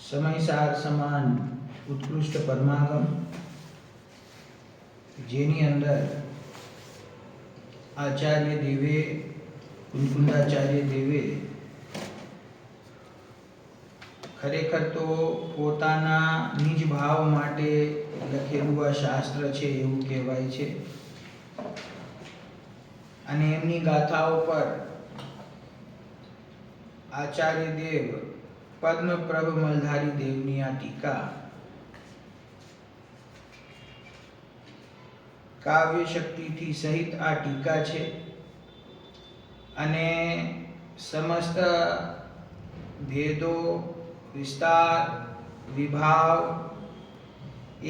સમયસાર સમાન ઉત્કૃષ્ટ પરમાગમ, જેની અંદર આચાર્ય દેવે, કુંકુંદાચાર્ય દેવે ખરેખર તો પોતાના નિજ ભાવ માટે લખેલું આ શાસ્ત્ર છે એવું કહેવાય છે. અને એમની ગાથાઓ પર આચાર્ય દેવ પદ્મપ્રભ મલધારી દેવની આ ટીકા કાવ્ય શક્તિથી સહિત આ ટીકા છે. અને સમસ્ત ભેદો, વિસ્તાર, વિભાવ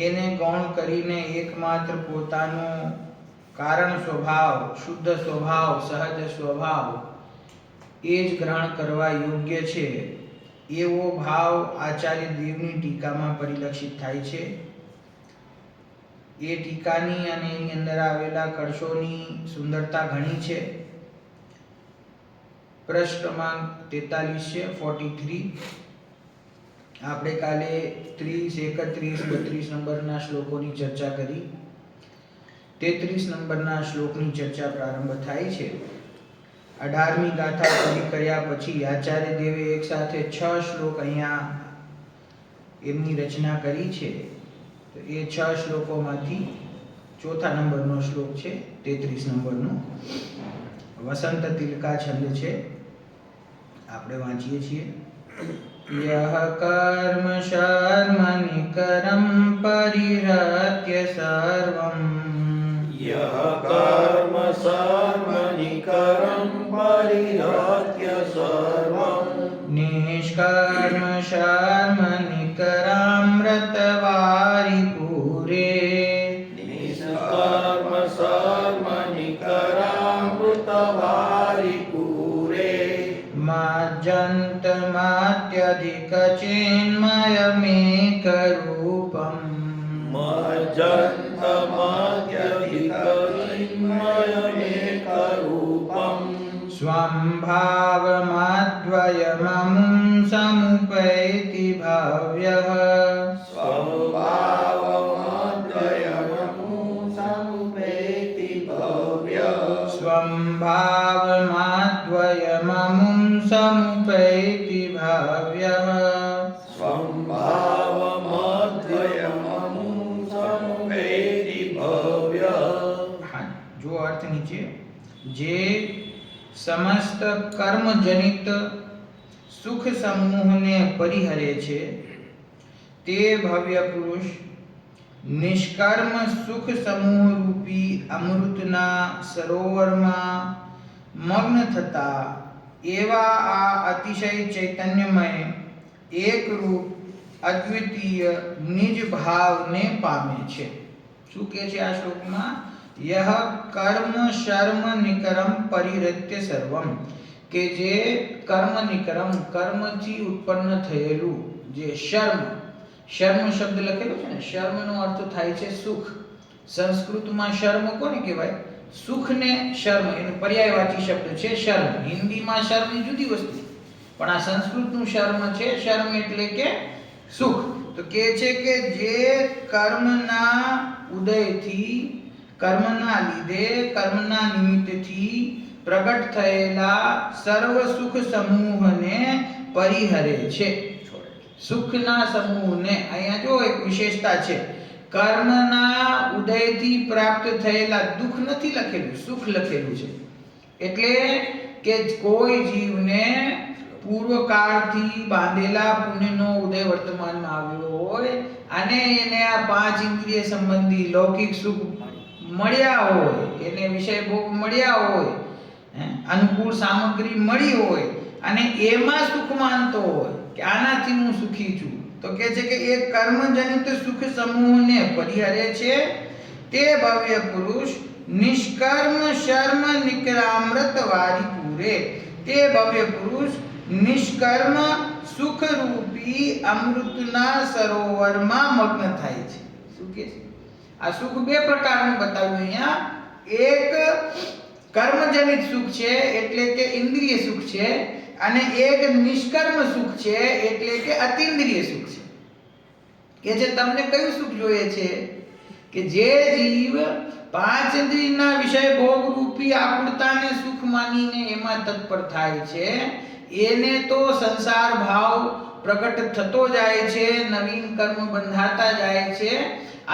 એને ગૌણ કરીને એકમાત્ર પોતાનો કારણ સ્વભાવ, શુદ્ધ સ્વભાવ, સહજ સ્વભાવ એ જ ગ્રહણ કરવા યોગ્ય છે એવો ભાવ આચાર્ય દેવની ટીકામાં પરિલક્ષિત થાય છે. એ ટીકાની અને એની અંદર આવેલા કળશોની સુંદરતા ઘણી છે. પૃષ્ઠ ક્રમાંક 43 છે, 43. આપણે કાલે 30, 31, 32 નંબરના શ્લોકોની ચર્ચા કરી. 33 નંબરના શ્લોકની ચર્ચા પ્રારંભ થાય છે. 18મી ગાથા પૂરી કર્યા પછી આચાર્ય દેવે એક સાથે 6 શ્લોક અહીંયા એમની રચના કરી છે. તો એ 6 શ્લોકોમાંથી ચોથા નંબરનો શ્લોક છે, 33 નંબરનો. વસંત તિલકા છંદ છે, આપણે વાંચીએ છીએ. યહ કર્મ શર્મ નિકરમ પરિહત્ય સર્વમ, યહ કર્મ શર્મ નિકરમ પરિહત્ય સર્વમ, નિષ્કર્મ શર્મ નિકરામૃતવારી પૂરે, નિષ્કર્મ શર્મ નિકરામૃતવારી પૂરે, મજ્જંત માત્યધિક ચિન્મયમેક રૂપમ, મજ્જંત માત્યધિક ચિન્મયમેક રૂપમ, સ્વંભાવમાદ્વયમમું સમુપૈતિ ભવ્યઃ, સ્વભાવમાદ્વયમમું સમુપૈતિ ભવ્યઃ, સ્વંભાવમાદ્વયમમું સમુપૈતિ ભવ્યઃ, સ્વંભાવમાદ્વયમમું સમુપૈતિ ભવ્યઃ. જો અર્થ નીચે, જે સમસ્ત કર્મજનિત સુખ સમૂહને પરિહરે છે તે ભવ્ય પુરુષ નિષ્કર્મ સુખ સમૂહ રૂપી અમૃતના સરોવરમાં મગ્ન થતા એવા આ અતિશય ચૈતન્યમય એકરૂપ અદ્વિતીય નિજ ભાવને પામે છે. શું કહે છે આ શ્લોકમાં? યહ કર્મ શર્મ નિકરમ પરિહત્ય સર્વમ, કે જે કર્મ નિકરમ, કર્મથી ઉત્પન્ન થયેલું જે શર્મ, શર્મ શબ્દ લખેલો છે ને, શર્મનો અર્થ થાય છે સુખ. સંસ્કૃતમાં શર્મ કોને કહેવાય? સુખને શર્મ, એનો પર્યાયવાચી શબ્દ છે શર્મ. હિન્દીમાં શર્મ જુદી વસ્તુ, પણ આ સંસ્કૃતનું શર્મ છે. શર્મ એટલે કે સુખ. તો કહે છે કે જે કર્મના ઉદયથી, કર્મના લીધે, કર્મના નિમિત્તથી પ્રગટ થયેલા સર્વ સુખ સમૂહને પરિહરે છે. સુખના સમૂહને, અહીંયા જો એક વિશેષતા છે, કર્મના ઉદયથી પ્રાપ્ત થયેલા દુઃખ નથી લખેલું, સુખ લખેલું છે. એટલે કે કોઈ જીવને પૂર્વકાળથી બાંધેલા પુણ્યનો ઉદય વર્તમાનમાં આવ્યો હોય અને એને આ 5 ઇન્દ્રિય સંબંધી લૌકિક સુખ મળ્યા હોય, એને વિષય ભોગ મળ્યા હોય, અનુકૂળ સામગ્રી મળી હોય અને એમાં સુખ માનતો હોય કે આનાથી હું સુખી છું, તો કહે છે કે એ કર્મજનિત સુખ સમૂહને પરિહરે છે તે ભવ્ય પુરુષ નિષ્કર્મ શર્મ નિકરામૃત વારી પૂરે. તે ભવ્ય પુરુષ નિષ્કર્મ સુખ રૂપી અમૃતના સરોવરમાં મગ્ન થાય છે. શું કહે છે? આ સુખ 2 પ્રકારનું બતાવ્યું અહીંયા. એક કર્મજનિત સુખ છે, એટલે કે ઇન્દ્રિય સુખ છે, અને એક નિષ્કર્મ સુખ છે એટલે કે અતિન્દ્રિય સુખ છે. કે જે તમને કયું સુખ જોઈએ છે કે જે જીવ પાંચ ઇન્દ્રિયના વિષય ભોગ રૂપી આકુળતાને સુખ માનીને એમાં તત્પર થાય છે એને તો સંસાર ભાવ પ્રગટ થતો જાય છે, નવીન કર્મ બંધાતા જાય છે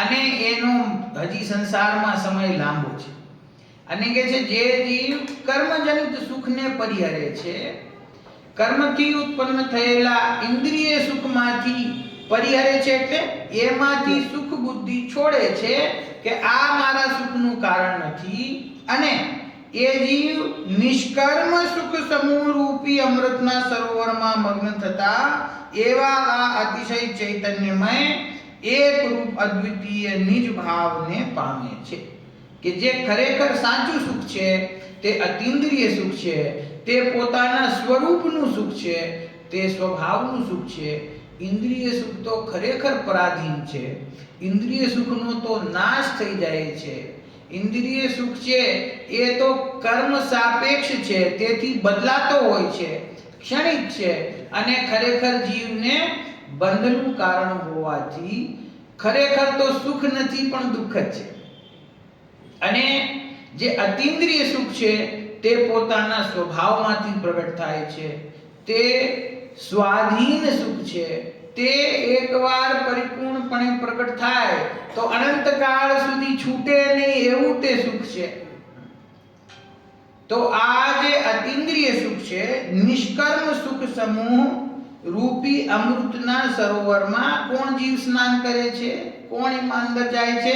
અને એનો હજી સંસારમાં સમય લાંબો છે. અને કે છે જે જીવ કર્મજનિત સુખને પરિહરે છે, કર્મથી ઉત્પન્ન થયેલા ઇન્દ્રિય સુખમાંથી પરિહરે છે એટલે એમાંથી સુખ બુદ્ધિ છોડે છે કે આ મારા સુખનું કારણ નથી, અને એ જીવ નિષ્કર્મ સુખ સમૂહ રૂપી અમૃતના સરોવરમાં મગ્ન થતા એવા આ અતિશય ચૈતન્યમય એક રૂપ અદ્વિતીય નિજ ભાવને પામે છે. કે જે ખરેખર સાચું સુખ છે તે અતિન્દ્રિય સુખ છે, તે પોતાના સ્વરૂપનું સુખ છે, તે સ્વભાવનું સુખ છે. ઇન્દ્રિય સુખ તો ખરેખર પરાધીન છે, ઇન્દ્રિય સુખનો તો નાશ થઈ જાય છે. ઇન્દ્રિય સુખ છે એ તો કર્મ સાપેક્ષ છે, તેથી બદલાતો હોય છે, ક્ષણિક છે અને ખરેખર જીવને બંધનું કારણ હોવાથી ખરેખર તો સુખ નથી પણ દુઃખ જ છે. અને જે અતિન્દ્રિય સુખ છે તે પોતાના સ્વભાવમાંથી પ્રગટ થાય છે, તે સ્વાધીન સુખ છે, તે એકવાર પરિપૂર્ણપણે પ્રગટ થાય તો અનંતકાળ સુધી છૂટે નહીં એવું તે સુખ છે. તો આ જે અતિન્દ્રિય સુખ છે, નિષ્કર્મ સુખ સમૂહ રૂપી અમૃતના સરોવરમાં કોણ જીવ સ્નાન કરે છે, કોણ એમાં અંદર જાય છે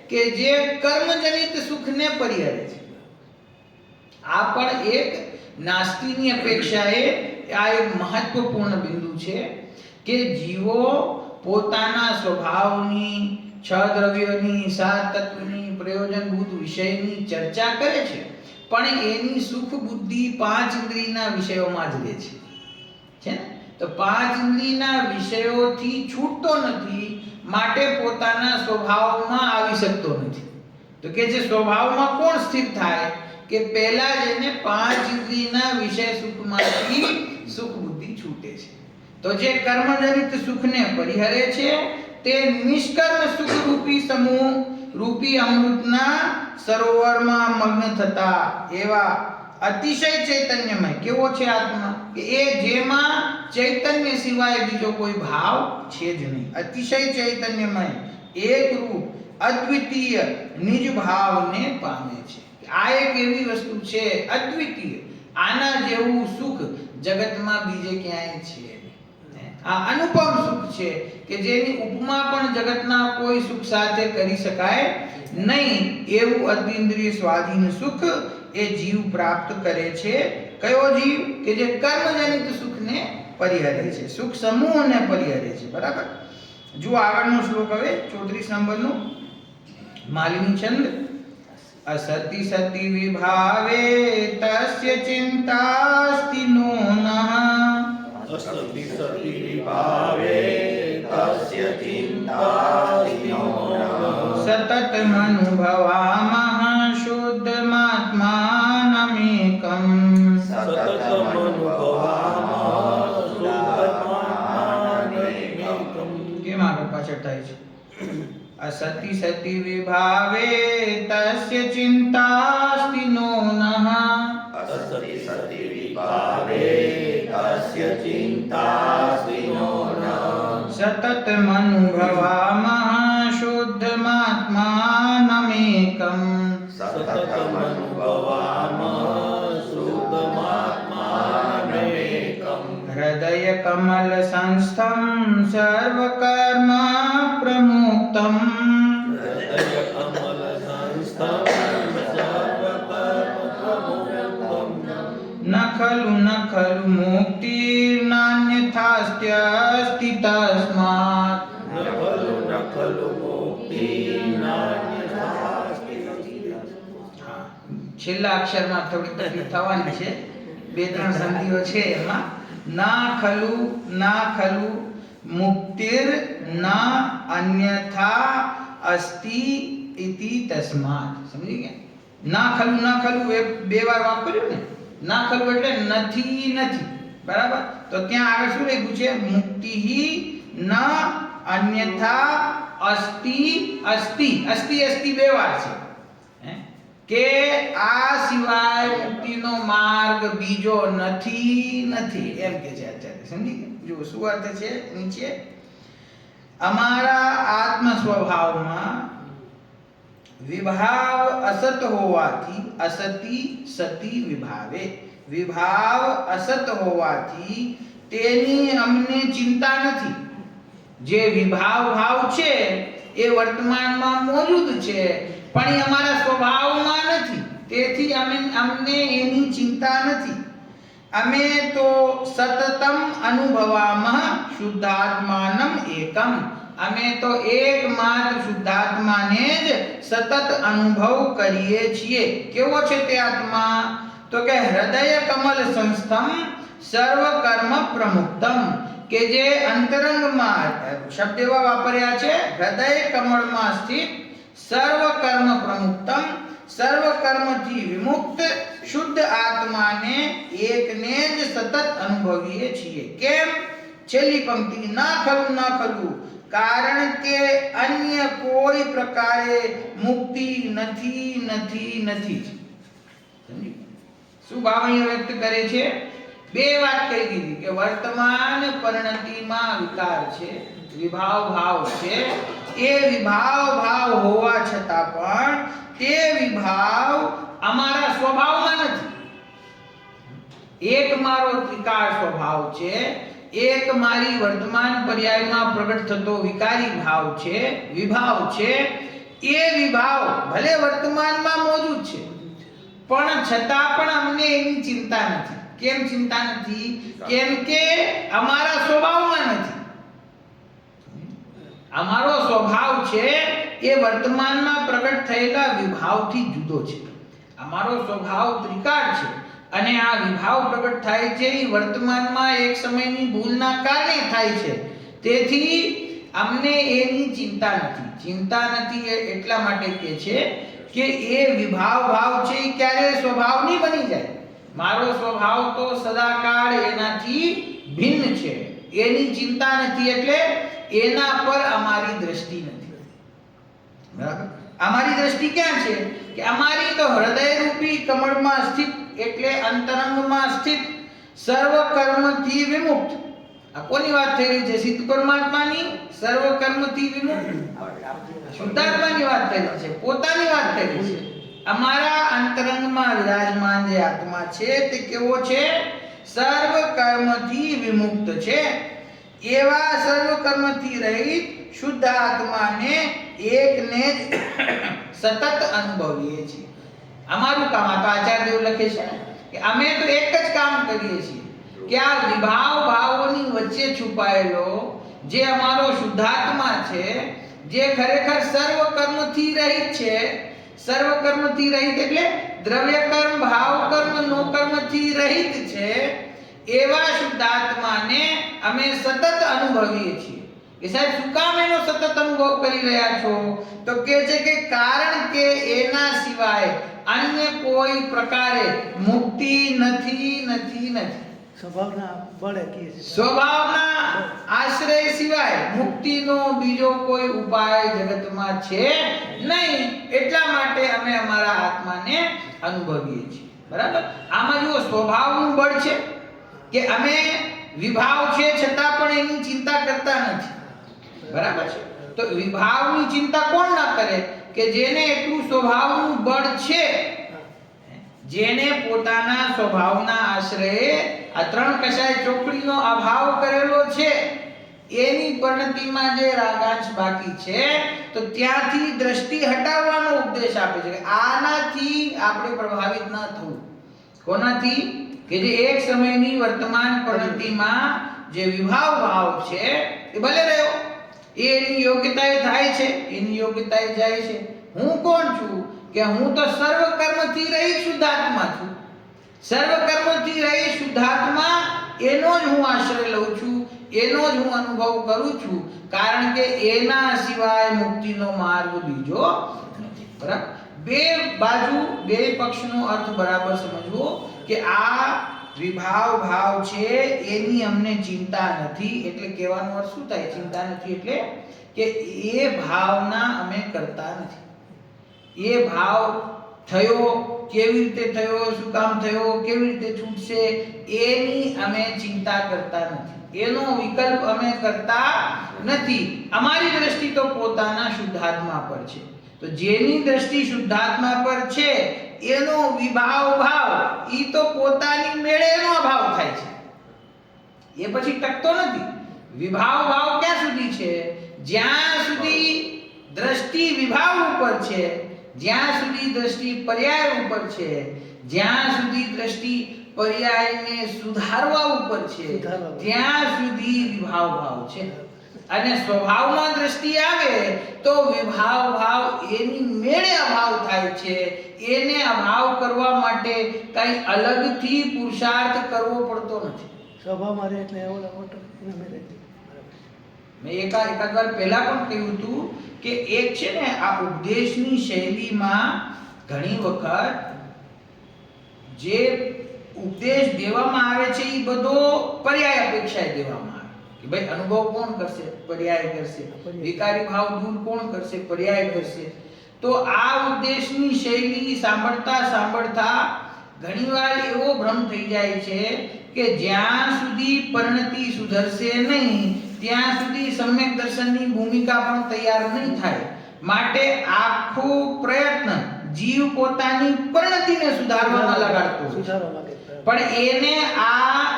કે જે કર્મજનિત સુખને પરિહરે છે. આ પણ એક નાસ્તિની અપેક્ષાએ આ એક મહત્વપૂર્ણ બિંદુ છે કે જીવો પોતાના સ્વભાવની, છ દ્રવ્યોની, સાત તત્વની, પ્રયોજનભૂત વિષયની ચર્ચા કરે છે પણ એની સુખ બુદ્ધિ પાંચ ઇન્દ્રિયના વિષયોમાં જ રહે છે ને. તો પાંચ ઇન્દ્રિયના વિષયોથી છૂટતો નથી, માટે પોતાના સ્વભાવમાં આવી શકતો નથી. તો કે જે સ્વભાવમાં કોણ સ્થિર થાય કે પહેલા જ એને પાંચ ઇન્દ્રિયના વિષય સુખમાંથી સુખ બુદ્ધિ છૂટે છે. તો જે કર્મજનિત સુખને પરિહરે છે તે નિષ્કર્મ સુખ રૂપી સમૂહ રૂપી અમૃતના સરોવરમાં મગ્ન થતા એવા અતિશય ચૈતન્યમય કેવો છે આત્મા કે એ જેમાં ચૈતન્ય સિવાય બીજો કોઈ ભાવ છે જ નહીં. અતિશય ચૈતન્યમય એક રૂપ અદ્વિતીય નિજ ભાવને પામે છે. આ એક એવી વસ્તુ છે અદ્વિતીય, આના જેવું સુખ જગતમાં બીજે ક્યાંય છે. આ અનુપમ સુખ છે કે જેની ઉપમા પણ જગતના કોઈ સુખ સાથે કરી શકાય નહીં. એવું અતિન્દ્રિય સ્વાધીન સુખ એ જીવ પ્રાપ્ત કરે છે. કયો જીવ કે જે કર્મજનિત સુખને પરિહરે છે, સુખ સમૂહને પરિહરે છે. બરાબર. જો આગળનો શ્લોક હવે 34 નંબરનો માલિની છંદ. असति सति विभावे तस्य चिंतास्ति नोनः, असति सति विभावे तस्य चिंतास्ति नोनः, सततम् अनुभवामः शुद्धमात्मानमेकम्, सततम् अनुभवामः शुद्धमात्मानमेकम्. કેમ આગળ પાછળ થાય છે? असति सति विभावे तस्य चिंतास्ति नोनः, असति सति विभावे तस्य चिंतास्ति नोनः, सततम् अनुभवामः शुद्धमात्मानमेकम्, सततम् अनुभवामः शुद्धमात्मानमेकम्. हृदय कमल संस्थं सर्वकर्म प्रमुक्तम्, हृदय कमल संस्थं सर्वकर्म प्रमुक्तम्. न खलु मुक्तिर्नान्यथास्त्यस्ति तस्मात्, न खलु मुक्तिर्नान्यथास्ति. છેલ્લા અક્ષરમાં થોડી તકલીફ થવાની છે, બે ત્રણ સંધિઓ છે એમાં. ના ખલુ મુક્તિર ના અન્યથા અસ્તિ ઇતિ તસ્માત. સમજી ગયા? ના ખલુ એ બે વાર વાપર્યું ને. ના ખલુ એટલે નથી, બરાબર. તો ત્યાં આગળ શું લખ્યું છે? મુક્તિહિ ન અન્યથા અસ્તિ અસ્તિ. અસ્તિ અસ્તિ બે વાર છે. હે? કે આ સિવાય મુક્તિનો માર્ગ બીજો નથી નથી એમ કે છે આચાર્ય. સમજી ગયા? જો શું અર્થ છે નીચે? અમારા આત્મ સ્વભાવમાં વિભાવ અસત હોવાથી અસતિ સતી વિભાવે. વિભાવ અસત હોવાથી તેની અમને ચિંતા નથી. જે વિભાવ ભાવ છે એ વર્તમાનમાં મોજૂદ છે પણ એ અમારા સ્વભાવમાં નથી. તેથી અમને એની ચિંતા નથી. અમે તો સતતમ અનુભવામઃ શુદ્ધાત્માનમ એકમ. અમે તો એકમાત્ર શુદ્ધાત્માને જ સતત અનુભવ કરીએ છીએ. કેવો છે તે આત્મા? તો કે હૃદય કમલ સંસ્થમ સર્વ કર્મ પ્રમુક્તમ. કે જે અંતરંગમાં શબ્દ એવા વાપર્યા છે, હૃદય કમળમાં સ્થિત સર્વ કર્મ પ્રમુક્તમ, સર્વ કર્મથી વિમુક્ત શુદ્ધ આત્માને એકને જ સતત અનુભવીએ છીએ. કેમ? છેલ્લી પંક્તિ, ના ખરું ના ખરું, કારણ કે અન્ય કોઈ પ્રકારે મુક્તિ નથી નથી નથી. શું ભાવ અહીંયા વ્યક્ત કરે છે? બે વાત કહી દીધી કે વર્તમાન પરિણતિમાં વિકાર છે, વિભાવ ભાવ છે. એ વિભાવ ભાવ હોવા છતાં પણ તે વિભાવ અમારા સ્વભાવમાં નથી. એક મારો ત્રિકાળ સ્વભાવ છે, એક મારી વર્તમાન પર્યાયમાં પ્રગટ થતો વિકારી ભાવ છે, વિભાવ છે. એ વિભાવ ભલે વર્તમાનમાં મોજૂદ છે પણ છતાં પણ અમને એની ચિંતા નથી. કેમ ચિંતા નથી? કેમ કે અમારા સ્વભાવમાં નથી. અમારો સ્વભાવ છે એ વર્તમાનમાં પ્રગટ થયેલા વિભાવથી જુદો છે. અમારો સ્વભાવ ત્રિકાળ છે અને આ વિભાવ પ્રગટ થાય છે એ વર્તમાનમાં એક સમયની ભૂલના કારણે થાય છે. તેથી અમને એની ચિંતા નથી. ચિંતા નથી એટલા માટે કે છે કે એ વિભાવ ભાવ છે એ ક્યારે સ્વભાવ નહીં બની જાય. મારો સ્વભાવ તો સદાકાળ એનાથી ભિન્ન છે. એની ચિંતા નથી એટલે એના પર અમારી દ્રષ્ટિ નથી. બરાબર? અમારી દ્રષ્ટિ ક્યાં છે? કે અમારી તો હૃદય રૂપી કમળમાં સ્થિત એટલે અંતરંગમાં સ્થિત સર્વ કર્મથી વિમુક્ત. આ કોની વાત થઈ રહી છે? સિદ્ધ પરમાત્માની. સર્વ કર્મથી વિમુક્ત શુદ્ધાત્માની વાત થઈ રહી છે, પોતાની વાત થઈ રહી છે. અમારા અંતરંગમાં વિરાજમાન જે આત્મા છે તે કેવો છે? સર્વ કર્મથી વિમુક્ત છે. એવા સર્વ કર્મથી રહિત શુદ્ધ આત્માને એકને જ સતત અનુભવીએ છીએ. અમારું કામ આ તો આચાર્ય દેવ લખે છે કે અમે તો એક જ કામ કરીએ છીએ કે આ વિભાવ ભાવોની વચ્ચે છુપાયેલો જે અમારો શુદ્ધાત્મા છે, જે ખરેખર સર્વ કર્મથી રહિત છે. સર્વ કર્મથી રહિત એટલે દ્રવ્ય કર્મ, ભાવ કર્મ, નો કર્મથી રહિત છે. એવા શુદ્ધાત્માને અમે સતત અનુભવીએ છીએ. એ સાહેબ શું કામ એનો સતત અનુભવ કરી રહ્યા છો? તો કહે છે કે કારણ કે એના સિવાય અન્ય કોઈ પ્રકારે મુક્તિ નથી નથી નથી. સ્વભાવના બળે કે છે. સ્વભાવના આશ્રય સિવાય મુક્તિનો બીજો કોઈ ઉપાય જગતમાં છે નહીં. એટલા માટે અમે અમારા આત્માને અનુભવીએ છીએ. બરાબર? આમાં જુઓ સ્વભાવનું બળ છે કે અમે વિભાવ છે છતાં પણ એની ચિંતા કરતા નથી. બરાબર છે? તો વિભાવની ચિંતા કોણ ના કરે? કે જેને એટલું સ્વભાવનું બળ છે, જેને પોતાના સ્વભાવના આશ્રયે આ ત્રણ કશાય ચોકડીનો અભાવ કરેલો છે, એની પરિણતિમાં જે રાગાંશ બાકી છે તો ત્યાંથી દ્રષ્ટિ હટાવવાનો ઉપદેશ આપે છે કે આનાથી આપણે પ્રભાવિત ન થવું. કોનાથી? કે જે એક સમયની વર્તમાન પરિણતિમાં જે વિભાવ ભાવ છે એ ભલે રહ્યો, એની યોગ્યતાએ થાય છે, એની યોગ્યતાએ જાય છે. હું કોણ છું? કે હું તો સર્વ કર્મથી રહિત શુદ્ધાત્મા છું. સર્વ કર્મથી રહિત શુદ્ધાત્મા એનો જ હું આશ્રય લઉં છું, એનો જ હું અનુભવ કરું છું. કારણ કે એના સિવાય મુક્તિનો માર્ગ બીજો નથી. બરાબર? બે બાજુ બે પક્ષનો અર્થ બરાબર સમજવો કે આ વિભાવ ભાવ છે એની અમને ચિંતા નથી. એટલે કહેવાનો અર્થ શું થાય? ચિંતા નથી એટલે કે એ ભાવના અમે કરતા નથી. એ ભાવ થયો, કેવી રીતે થયો, શું કામ થયો, કેવી રીતે છૂટશે, એની અમે ચિંતા કરતા નથી. એનો વિકલ્પ અમે કરતા નથી. અમારી દ્રષ્ટિ તો પોતાના શુદ્ધાત્મા પર છે. તો જેની દ્રષ્ટિ શુદ્ધાત્મા પર છે એનો વિભાવ ભાવ ઈ તો પોતાની મેળે એનો અભાવ થાય છે. એ પછી ટકતો નથી. વિભાવ ભાવ ક્યાં સુધી છે? જ્યાં સુધી દ્રષ્ટિ વિભાવ ઉપર છે, જ્યાં સુધી દ્રષ્ટિ પર્યાય ઉપર છે, જ્યાં સુધી દ્રષ્ટિ પર્યાયને સુધારવા ઉપર છે, ત્યાં સુધી વિભાવ ભાવ છે. અને સ્વભાવમાં દ્રષ્ટિ આવે તો વિભાવ ભાવ એની મેળે અભાવ થાય છે. એને અભાવ કરવા માટે કઈ અલગથી પુરુષાર્થ કરવો પડતો નથી. સ્વભાવમાં રહે એટલે ઓલા ઓટો એને મેળે. મેં એકાદ વાર પહેલા પણ કહ્યું હતું કે એક છે ને આ ઉપદેશની શૈલીમાં ઘણી વખત જે ઉપદેશ દેવામાં આવે છે એ બધો પર્યાય અપેક્ષાએ દેવામાં આવે કે ભાઈ અનુભવ કોણ કરશે? પર્યાય કરશે. વિકારી ભાવ દૂર કોણ કરશે? પર્યાય કરશે. તો આ ઉપદેશની શૈલી સાંભળતા ઘણીવાર એવો ભ્રમ થઈ જાય છે કે જ્યાં સુધી પરિણતિ સુધરશે નહીં ત્યાં સુધી સમ્યક દર્શનની ભૂમિકા પણ તૈયાર નહીં થાય. માટે આખો પ્રયત્ન જીવ પોતાની પરિણતિને સુધારવામાં લગાડતો હોય છે. સુધારવા માંગે. પણ એને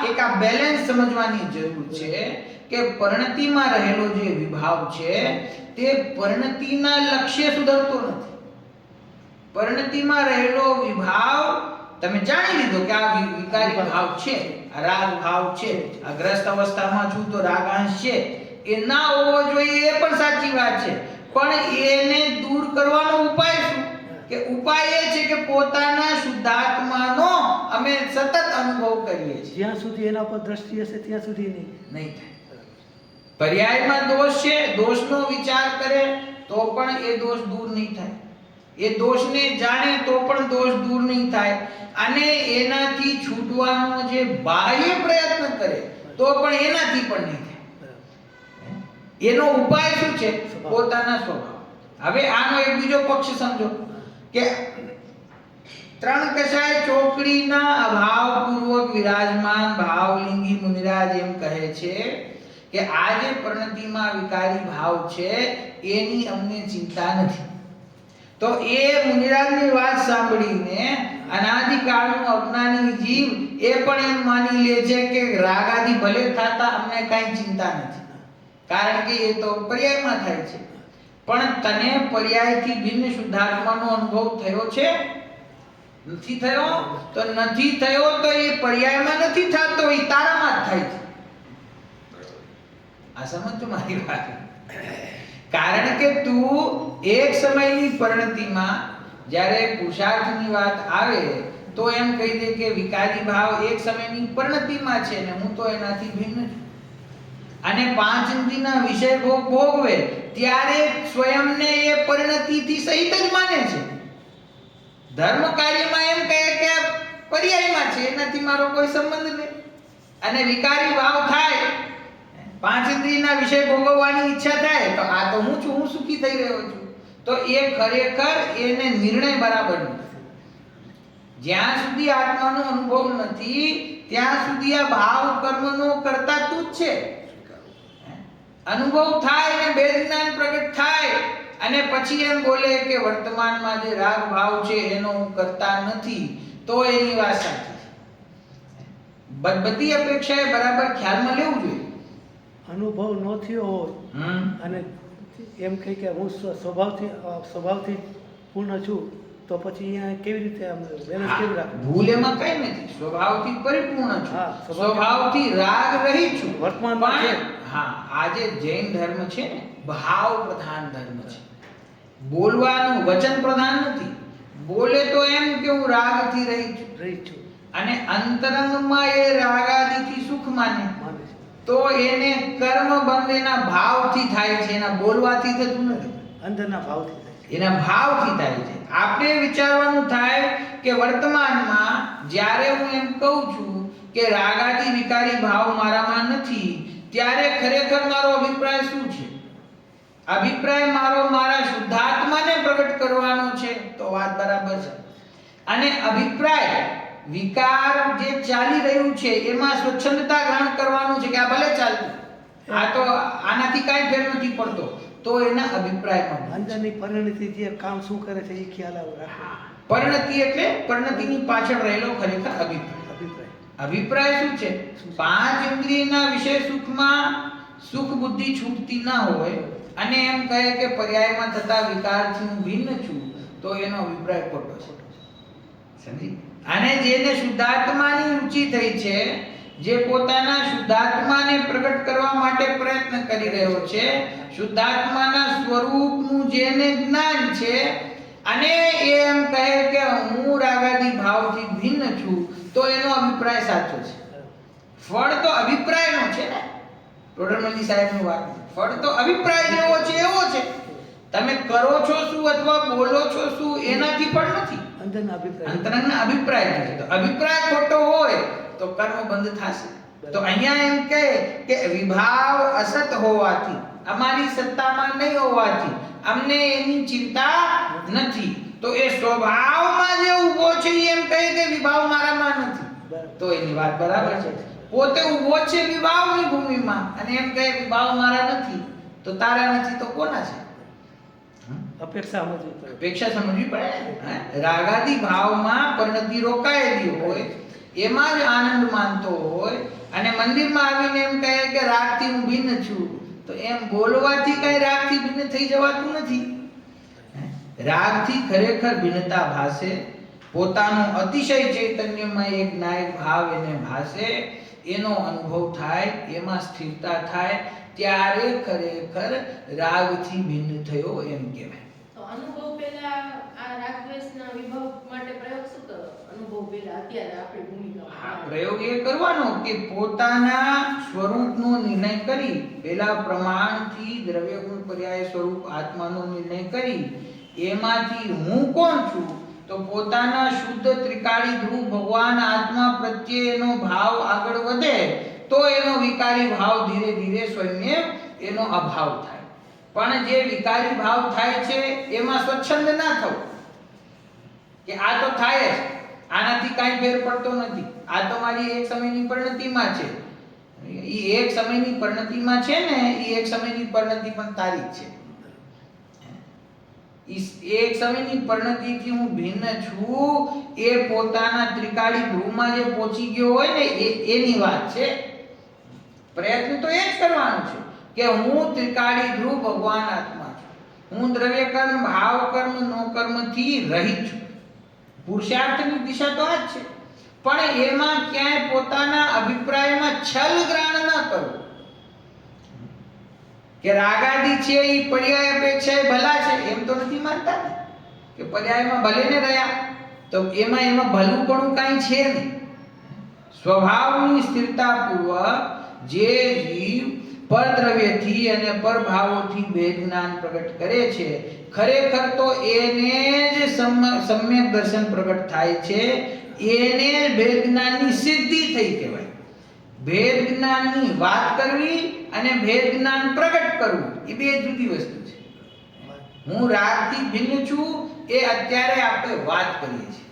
એક બેલેન્સ સમજવાની જરૂર છે કે પરિણતિમાં રહેલો જે વિભાવ છે તે પરિણતિના લક્ષ્ય સુધરતો નથી. પરિણતિમાં રહેલો વિભાવ તમે જાણી લીધો કે આ વિકારી ભાવ છે, આ રાગ ભાવ છે, આ ગ્રસ્ત અવસ્થામાં છું તો રાગાંશ છે, એ ના હોવો જોઈએ એ પણ સાચી વાત છે. પણ એને દૂર કરવાનો ઉપાય શું? કે ઉપાય એ છે કે પોતાના શુદ્ધાત્માનો અમે સતત અનુભવ કરીએ છીએ. જ્યાં સુધી એના પર દ્રષ્ટિ હશે ત્યાં સુધી નહીં થાય. પર્યાયમાં દોષ છે, દોષનો વિચાર કરે તો પણ એ દોષ દૂર નહીં થાય. એ દોષને જાણે તો પણ દોષ દૂર નહીં થાય. અને એનાથી છૂટવાનો જે બાહ્ય પ્રયત્ન કરે તો પણ એનાથી પણ નહીં થાય. એનો ઉપાય શું છે? પોતાના સ્વભાવ. હવે આનો એક બીજો પક્ષ સમજો કે ત્રણ કષાય ચોકડીના અભાવપૂર્વક વિરાજમાન ભાવલિંગી મુનિરાજ એમ કહે છે કે આ જે પરિણતિમાં વિકારી ભાવ છે એની અમને ચિંતા નથી. તો એ મુનિરાજની વાત સાંભળીને અનાદિકાળનો અજ્ઞાની જીવ એ પણ એમ માની લે છે કે રાગાદી ભલે થતા અમને કાંઈ ચિંતા નથી, કારણ કે એ તો પર્યાયમાં થાય છે. પણ તને પર્યાયથી ભિન્ન શુદ્ધાત્માનો અનુભવ થયો છે? નથી થયો. તો નથી થયો તો એ પર્યાયમાં નથી થતો, એ તારામાં જ થાય છે. આ સમજો મારી વાત. કારણ કે તું એક સમયની પરિણતિમાં જ્યારે પુરુષાર્થની વાત આવે તો એમ કહી દે કે વિકારી ભાવ એક સમયની પરિણતિમાં છે ને હું તો એનાથી ભિન્ન છું. અને પાંચ ઇન્દ્રિયના વિષય ભોગ ભોગવે ત્યારે સ્વયંને એ પરિણતિથી સહિત જ માને છે. ધર્મ કાર્યમાં એમ કહે કે પર્યાયમાં છે, એનાથી મારો કોઈ સંબંધ નહીં. અને વિકારી ભાવ થાય, પાંચ ઇન્દ્રિયના વિષય ભોગવવાની ઈચ્છા થાય તો આ તો હું છું, હું સુખી થઈ રહ્યો છું. તો એ ખરેખર એને નિર્ણય બરાબર નથી. જ્યાં સુધી આત્માનો અનુભવ નથી ત્યાં સુધી આ ભાવ કર્મનો કરતા તું જ છે. અનુભવ થાય અને બે જ્ઞાન પ્રગટ થાય અને પછી એમ બોલે કે વર્તમાનમાં જે રાગ ભાવ છે એનો હું કરતા નથી, તો એની વાત સાચી છે. બધી અપેક્ષાએ બરાબર ખ્યાલમાં લેવું જોઈએ. અનુભવ ન થયો હોય અને એમ કહે કે હું સ્વભાવથી પૂર્ણ છું તો પછી અહીંયા કેવી રીતે આમ બેલેન્સ કેવી રાખવું? ભૂલ એમાં કઈ નથી. સ્વભાવથી પરિપૂર્ણ છું, હા, સ્વભાવથી રાગ રહિત છું. વર્તમાનમાં છે. હા, આ જે જૈન ધર્મ છે ને ભાવ પ્રધાન ધર્મ છે. બોલવાનું વચન પ્રધાન નથી. બોલે તો એમ કે હું રાગથી રહિત છું અને અંતરંગમાં એ રાગાદિથી સુખ માને તો એને કર્મ બંધ એના ભાવથી થાય છે, એના બોલવાથી થતું નથી. અંદરના ભાવથી થાય છે. એના ભાવથી થાય છે. આપણે વિચારવાનું થાય કે વર્તમાનમાં જ્યારે હું એમ કહું છું કે રાગાદી વિકારી ભાવ મારામાં નથી, ત્યારે ખરેખર મારો અભિપ્રાય શું છે? અભિપ્રાય મારા શુદ્ધાત્માને પ્રગટ કરવાનો છે, તો વાત બરાબર છે. અને અભિપ્રાય વિકાર જે ચાલી રહ્યું છે એમાં સ્વચ્છંદતા ગ્રહણ કરવાનું છે કે આ ભલે ચાલતું, આ તો આનાથી કાંઈ ફેર નથી પડતો, તો એના અભિપ્રાયમાં અંદરની પરિણતિ જે કામ શું કરે છે એ ખ્યાલ આવે રાખવો. પરિણતિ એટલે પરિણતિની પાછળ રહેલો ખરેખર અભિપ્રાય. અભિપ્રાય શું છે? પાંચ ઇન્દ્રિયના વિષય સુખમાં સુખ બુદ્ધિ છૂટતી ના હોય અને એમ કહે કે પર્યાયમાં થતા વિકારથી હું ભિન્ન છું, તો એનો અભિપ્રાય ખોટો છે. સમજી? અને જેને શુદ્ધાત્માની રુચિ થઈ છે, જે પોતાના શુદ્ધાત્માને પ્રગટ કરવા માટે પ્રયત્ન કરી રહ્યો છે, શુદ્ધાત્માના સ્વરૂપનું જેને જ્ઞાન છે અને એ એમ કહે કે હું રાગાદી ભાવથી ભિન્ન છું, તો એનો અભિપ્રાય સાચો છે. ફળ તો અભિપ્રાયનો છે ને, ટોડરમલજી સાહેબની વાત, ફળ તો અભિપ્રાય જેવો છે એવો છે. તમે કરો છો શું અથવા બોલો છો શું એનાથી ફળ નથી, અંતરના અભિપ્રાય છે. તો અભિપ્રાય ખોટો હોય તો કર્મ બંધ થશે. તો અહીંયા એમ કહે કે વિભાવ અસત હોવાથી, અમારી સત્તામાં નહીં હોવાથી અમને એની ચિંતા નથી, તો એ સ્વભાવમાં જે ઊભો છે એમ કહે કે વિભાવ મારામાં નથી, તો એની વાત બરાબર છે. પોતે ઊભો છે વિભાવની ભૂમિમાં અને એમ કહે વિભાવ મારા નથી, તો તારા નથી તો કોના છે? અપેક્ષા સમજવી પડે. રાગાદી ભાવમાં પરિણતિ રોકાયેલી હોય, એમાં જ આનંદ માનતો હોય અને મંદિરમાં આવીને એમ કહે કે રાગથી હું ભિન્ન છું, તો એમ બોલવાથી કઈ રાગથી ભિન્ન થઈ જવાતું નથી. રાગથી ખરેખર ભિન્નતા ભાસે, પોતાનો અતિશય ચૈતન્યમાં એક નાયક ભાવ એને ભાસે, એનો અનુભવ થાય, એમાં સ્થિરતા થાય, ત્યારે ખરેખર રાગથી ભિન્ન થયો એમ કહેવાય. અનુભવ પહેલા આ રાગ દ્વેષના વિભાવ માટે પ્રયોગ શું કરો? અનુભવ પહેલા અત્યારે આપણી ભૂમિકા પ્રયોગ એ કરવાનો કે પોતાના સ્વરૂપનો નિર્ણય કરી, પહેલા પ્રમાણથી દ્રવ્ય ગુણ પર્યાય સ્વરૂપ આત્માનો નિર્ણય કરી, એમાંથી હું કોણ છું, તો પોતાના શુદ્ધ ત્રિકાળી ધ્રુવ ભગવાન આત્મા પ્રત્યેનો ભાવ આગળ વધે, તો એનો વિકારી ભાવ ધીરે ધીરે સ્વયં એનો અભાવ થાય. પણ જે વિકારી ભાવ થાય છે એમાં સ્વચ્છંદ ના થવું કે આ તો થાય જ, આનાથી કાંઈ ફેર પડતો નથી, આ તો મારી એક સમયની પરિણતિમાં છે. એ એક સમયની પરિણતિમાં છે ને, એ એક સમયની પરિણતિ પણ તારી જ છે. એક સમયની પરિણતિથી હું ભિન્ન છું, એ પોતાના ત્રિકાળી ધ્રુવમાં જે પહોંચી ગયો હોય ને એની વાત છે. પ્રયત્ન તો એ જ કરવાનો છે કે હું ત્રિકાળી ધ્રુવ ભગવાન આત્મા છું, હું દ્રવ્ય કર્મ ભાવ કર્મ નો કર્મથી રહિત છું. પુરુષાર્થની દિશા તો આ જ છે, પણ એમાં ક્યાંય પોતાના અભિપ્રાયમાં છલ ગ્રહણ ન કરવું કે રાગાદી છે એ પર્યાય અપેક્ષાએ ભલા છે, એમ તો નથી માનતા ને કે પર્યાયમાં ભલે ને રહ્યા તો એમાં ભલું પણ કાંઈ છે નહીં. સ્વભાવની સ્થિરતા પૂર્વક જે જીવ પરદ્રવ્યથી અને પરભાવોથી ભેદ જ્ઞાન પ્રગટ કરે છે, ખરેખર તો એને જ સમ્યક દર્શન પ્રગટ થાય છે, એને ભેદ જ્ઞાનની સિદ્ધિ થઈ કહેવાય. ભેદ જ્ઞાનની વાત કરવી અને ભેદ જ્ઞાન પ્રગટ કરવું એ બે જુદી વસ્તુ છે. હું રાગથી ભિન્ન છું એ અત્યારે આપણે વાત કરીએ છીએ.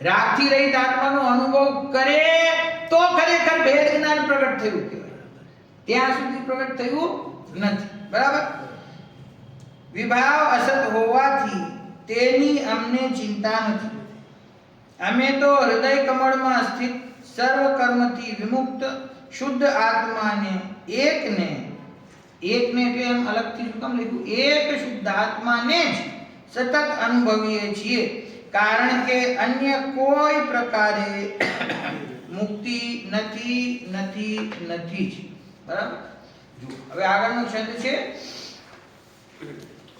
રાગથી રહિત આત્માનો અનુભવ કરે તો ખરેખર ભેદ જ્ઞાન પ્રગટ થયું કહેવાય, ત્યાં સુધી પ્રગટ થયું નથી. બરાબર? વિભાવ અસત હોવાથી તેની અમને ચિંતા નથી. અમે તો હૃદય કમળમાં સ્થિત સર્વ કર્મથી વિમુક્ત શુદ્ધ આત્માને એકને એટલે એમ અલગથી શું કામ લખ્યું? એક શુદ્ધ આત્માને જ સતત અનુભવીએ છીએ, કારણ કે અન્ય કોઈ પ્રકારે મુક્તિ નથી નથી નથી જ. બરાબર? હવે આગળનો છંદ છે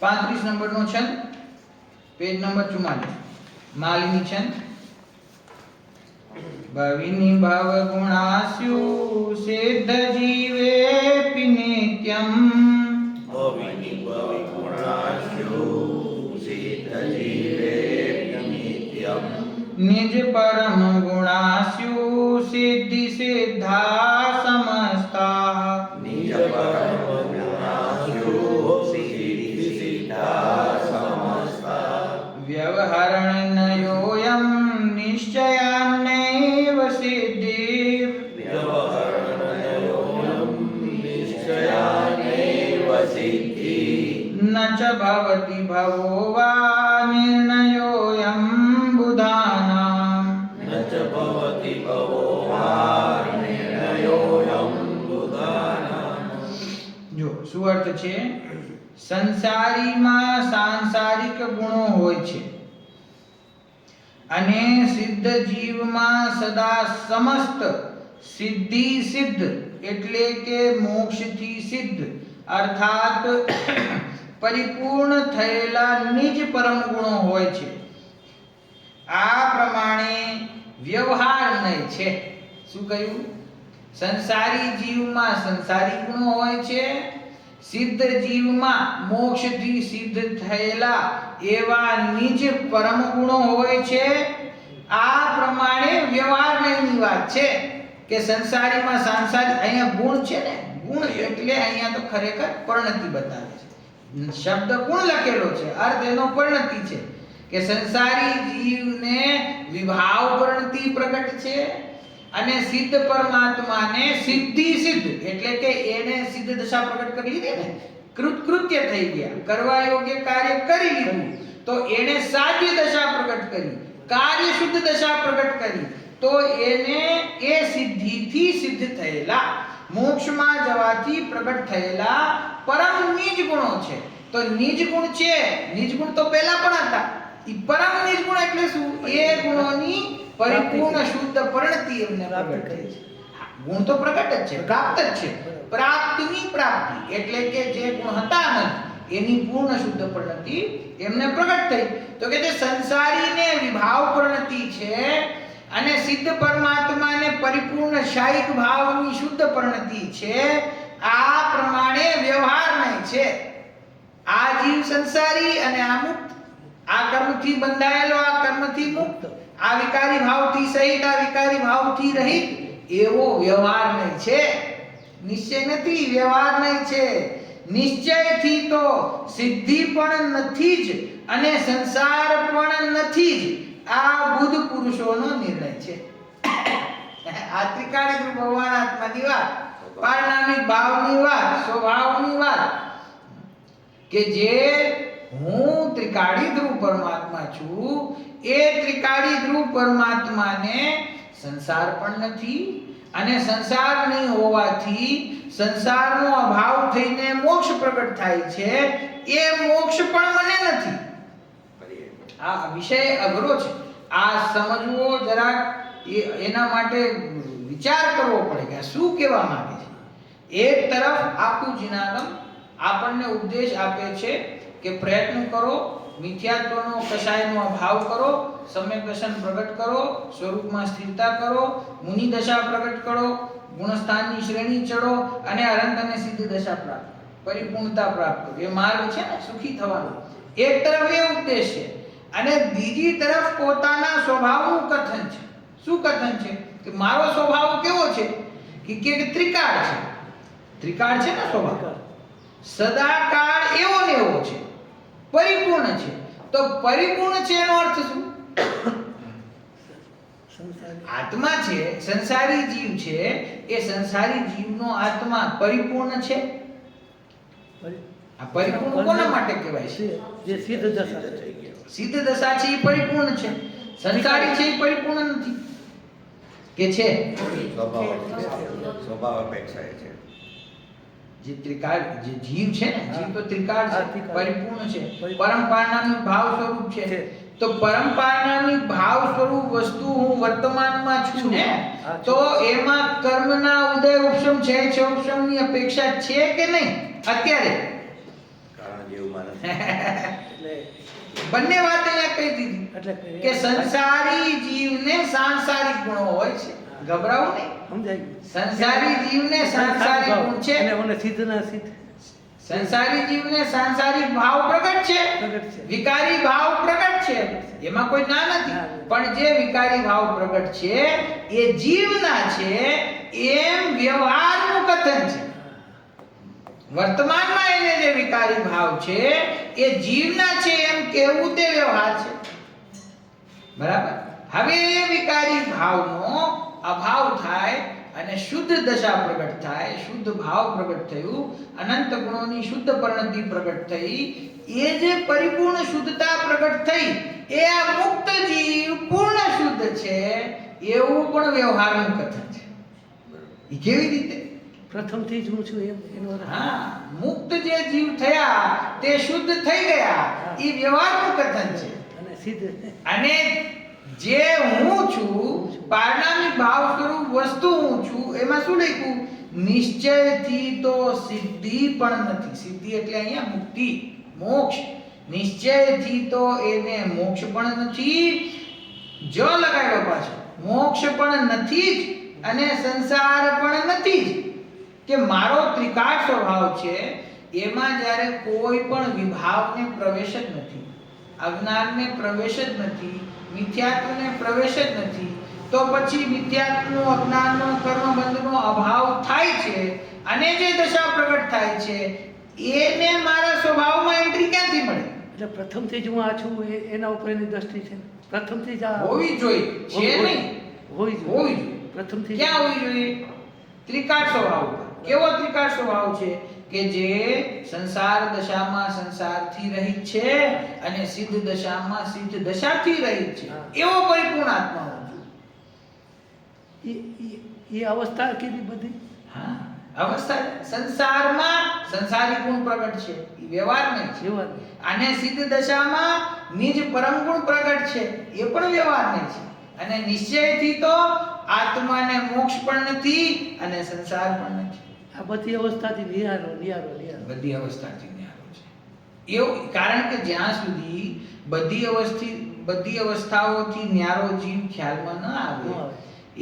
35 નંબરનો છંદ, પેજ નંબર 44, માલિની છંદ. ભવિની ભવ ગુણાસ્યુ સિદ્ધ જીવે નિત્યમ, ભવિની ભવ ગુણાસ્યુ સિદ્ધ જીવે નિત્યમ, નિજ પરમ ગુણાસ્યુ ચ ભવતિ ભવો વા નિર્ણયોયં બુધાનામ. ન ચ ભવતિ ભવો વા નિર્ણયોऽયં બુધાનામ. જો શું અર્થ છે? સંસારીમાં સાંસારિક ગુણો હોય છે અને સિદ્ધ જીવમાં સદા સમસ્ત સિદ્ધિ સિદ્ધ એટલે કે મોક્ષથી સિદ્ધ અર્થાત પરિપૂર્ણ થયેલા નિજ પરમ ગુણો હોય છે. આ પ્રમાણે વ્યવહાર નહીં છે. શું કહ્યું? સંસારી જીવમાં સંસારી ગુણો હોય છે, સિદ્ધ જીવમાં મોક્ષથી સિદ્ધ થયેલા એવા નિજ પરમ ગુણો હોય છે. આ પ્રમાણે વ્યવહાર ની વાત છે કે સંસારીમાં સાંસારિક, અહીંયા ગુણ છે ને, ગુણ એટલે અહીંયા તો ખરેખર પરિણતિ બતાવે છે. શબ્દ ગુણ લખેલો છે, અર્થ એનો પરિણતિ છે કે સંસારી જીવને વિભાવ પરિણતિ પ્રગટ છે અને સિદ્ધ પરમાત્માને સિદ્ધિ સિદ્ધ એટલે કે એને સિદ્ધ દશા પ્રગટ કરી લીધી ને, કૃત્ય થઈ ગયા, કરવા યોગ્ય કાર્ય કરી લીધું તો એને સાધ્ય દશા પ્રગટ કરી, કાર્ય શુદ્ધ દશા પ્રગટ કરી તો એને એ સિદ્ધિથી સિદ્ધ થયેલા, મોક્ષમાં જવાથી પ્રગટ થયેલા પરમ નિજ ગુણો છે. તો નિજ ગુણ છે, નિજ ગુણ તો પહેલા પણ હતા, ઈ પરમ નિજ ગુણ એટલે શું? એ ગુણોની પરિપૂર્ણ શુદ્ધ પરિણતિ એમને પ્રગટ થઈ છે. ગુણ તો પ્રગટ જ છે, પ્રાપ્ત જ છે. પ્રાપ્તિની પ્રાપ્તિ એટલે કે જે ગુણ હતા નથી એની પૂર્ણ શુદ્ધ પરિણતિ એમને પ્રગટ થઈ. તો કે જે સંસારીને વિભાવ પરિણતિ છે અને સિદ્ધ પરમાત્માને પરિપૂર્ણ શાયિક ભાવની શુદ્ધ પરિણતિ છે. આ પ્રમાણે વ્યવહાર નહીં છે. આ જીવ સંસારી અને આ મુક્ત, આ કર્મથી બંધાયેલો, આ કર્મથી મુક્ત, આ વિકારી ભાવથી સહિત, આ વિકારી ભાવથી રહિત એવો વ્યવહાર નહીં છે. નિશ્ચય નથી, વ્યવહાર નહીં છે. નિશ્ચયથી તો સિદ્ધિ પણ નથી જ અને સંસાર પણ નથી જ. આ બુદ્ધ પુરુષોનો નિર્ણય છે. આ ત્રિકાળી રૂપ ભગવાન આત્માની વાત, પારણામિક ભાવની વાત, સ્વભાવની વાત કે જે હું ત્રિકાળી ધ્રુવ પરમાત્મા છું, એ ત્રિકાળી ધ્રુવ પરમાત્માને સંસાર પણ નથી અને સંસાર નહીં હોવાથી સંસારનો અભાવ થઈને મોક્ષ પ્રગટ થાય છે. એ મોક્ષ પણ મને નથી. આ વિષય અઘરો છે. આ સમજવો જરાક એના માટે વિચાર કરવો પડે કે શું કહેવા માંગે છે. એક તરફ આખું જીનાગમ આપણને ઉપદેશ આપે છે કે પ્રયત્ન કરો, મિથ્યાત્વનો કશાયનો અભાવ કરો, સમ્યક દર્શન પ્રગટ કરો, સ્વરૂપમાં સ્થિરતા કરો, મુનિ દશા પ્રગટ કરો, ગુણસ્થાનની શ્રેણી ચડો અને અનંત અને સિદ્ધ દશા પ્રાપ્ત, પરિપૂર્ણતા પ્રાપ્ત કરો. એ માર્ગ છે ને સુખી થવાનો. એક તરફ એ ઉપદેશ છે અને બીજી તરફ પોતાના સ્વભાવનું કથન છે. શું કથન છે? કે મારો સ્વભાવ કેવો છે કે ત્રિકાળ છે. ત્રિકાળ છે ને સ્વભાવ, સદાકાળ એવો ને એવો છે, પરિપૂર્ણ છે. તો પરિપૂર્ણ છે એનો અર્થ શું? આત્મા છે, સંસારી જીવ છે, એ સંસારી જીવનો આત્મા પરિપૂર્ણ છે. આ પરિપૂર્ણ કોના માટે કહેવાય છે? જે સિદ્ધ દશા છે. સિદ્ધ દશા છે એ પરિપૂર્ણ છે, સંસારી છે એ પરિપૂર્ણ નથી કે છે. સ્વભાવ અપેક્ષા છે. જે ત્રિકાળ જે જીવ છે ને, જીવ તો ત્રિકાળ છે, પરિપૂર્ણ છે, પરિપૂર્ણ. પરંપારણાનું ભાવ સ્વરૂપ છે. તો પરંપારણાની ભાવ સ્વરૂપ વસ્તુ હું વર્તમાનમાં છું ને, તો એમાં કર્મના ઉદય ઉપશમ છે, ઉપશમની અપેક્ષા છે કે નહીં અત્યારે? કારણ જેવું માનસ એટલે બંને વાત અહીંયા કહી દીધી એટલે કે સંસારી જીવને સાંસારિક ગુણો હોય છે. ગભરાવો નહીં. સમજાય ગયું? સંસારી જીવને સાંસારિક ગુણ છે, અને ઓને સિદ્ધના સિદ્ધ સંસારી જીવને સાંસારિક ભાવ પ્રગટ છે, પ્રગટ છે. વિકારી ભાવ પ્રગટ છે, એમાં કોઈ ના નથી. પણ જે વિકારી ભાવ પ્રગટ છે એ જીવના છે એમ વ્યવહારનું કથન છે. વર્તમાનમાં એને જે વિકારી ભાવ છે એ જીવના છે એમ કહેવું તે વ્યવહાર છે. બરાબર? હવે એ વિકારી ભાવનો અભાવ થાય અને શુદ્ધ દશા પ્રગટ થાય, શુદ્ધ ભાવ પ્રગટ થયું, અનંત ગુણોની શુદ્ધ પરિણતિ પ્રગટ થઈ, એ જે પરિપૂર્ણ શુદ્ધતા પ્રગટ થઈ એ આ મુક્ત જીવ પૂર્ણ શુદ્ધ છે એવું પણ વ્યવહારનું કથન છે. એ કેવી રીતે? પ્રથમથી જ હું છું એનો અર્થ. હા, મુક્ત જે જીવ થયા તે શુદ્ધ થઈ ગયા એ વ્યવહારનું કથન છે. અને સિદ્ધ અને જે હું છું પારણામી ભાવ સ્વરૂપ વસ્તુ હું છું એમાં શું લખ્યું? નિશ્ચયથી તો સિદ્ધિ પણ નથી. સિદ્ધિ એટલે અહીંયા મુક્તિ, મોક્ષ. નિશ્ચયથી તો એને મોક્ષ પણ નથી, જો લગાડ્યો પાછો, મોક્ષ પણ નથી જ અને સંસાર પણ નથી જ. કે મારો ત્રિકાળ સ્વભાવ છે એમાં જ્યારે કોઈ પણ વિભાવને પ્રવેશ જ નથી, અજ્ઞાનને પ્રવેશ જ નથી, મિથ્યાત્વને પ્રવેશ જ નથી, તો પછી મિથ્યાત્વનો, અજ્ઞાનનો, કર્મબંધનો અભાવ થાય છે અને જે દશા પ્રગટ થાય છે એને મારા સ્વભાવમાં એન્ટ્રી ક્યાંથી મળે? એટલે પ્રથમથી જ હું આ છું એના ઉપર એની દ્રષ્ટિ છે ને. પ્રથમથી જ આ હોવી જોઈએ, છે નહીં, હોવી હોવી જોઈએ. જોઈએ. પ્રથમથી ક્યાં હોવી જોઈએ? ત્રિકાળ સ્વભાવ ઉપર. કેવો ત્રિકાળ સ્વભાવ છે? કે જે સંસાર દશામાં સંસારથી રહિત છે અને સિદ્ધ દશામાં સિદ્ધ દશાથી રહિત છે, એવો પરિપૂર્ણ આત્મા હોવો જોઈએ. એ અવસ્થા કીધી બધી. હા, અવસ્થા સંસારમાં સંસારી ગુણ પ્રગટ છે, એ વ્યવહાર નહીં છે. જીવન અને સિદ્ધ દશામાં નિજ પરમ ગુણ પ્રગટ છે, એ પણ વ્યવહાર નહીં છે. અને નિશ્ચયથી તો આત્માને મોક્ષ પણ નથી અને સંસાર પણ નથી. આ બધી અવસ્થાથી નિયારો નિયારો નિયારો. બધી અવસ્થાથી ન્યારો છે એવું. કારણ કે જ્યાં સુધી બધી અવસ્થાઓથી ન્યારો જીવ ખ્યાલમાં ન આવે,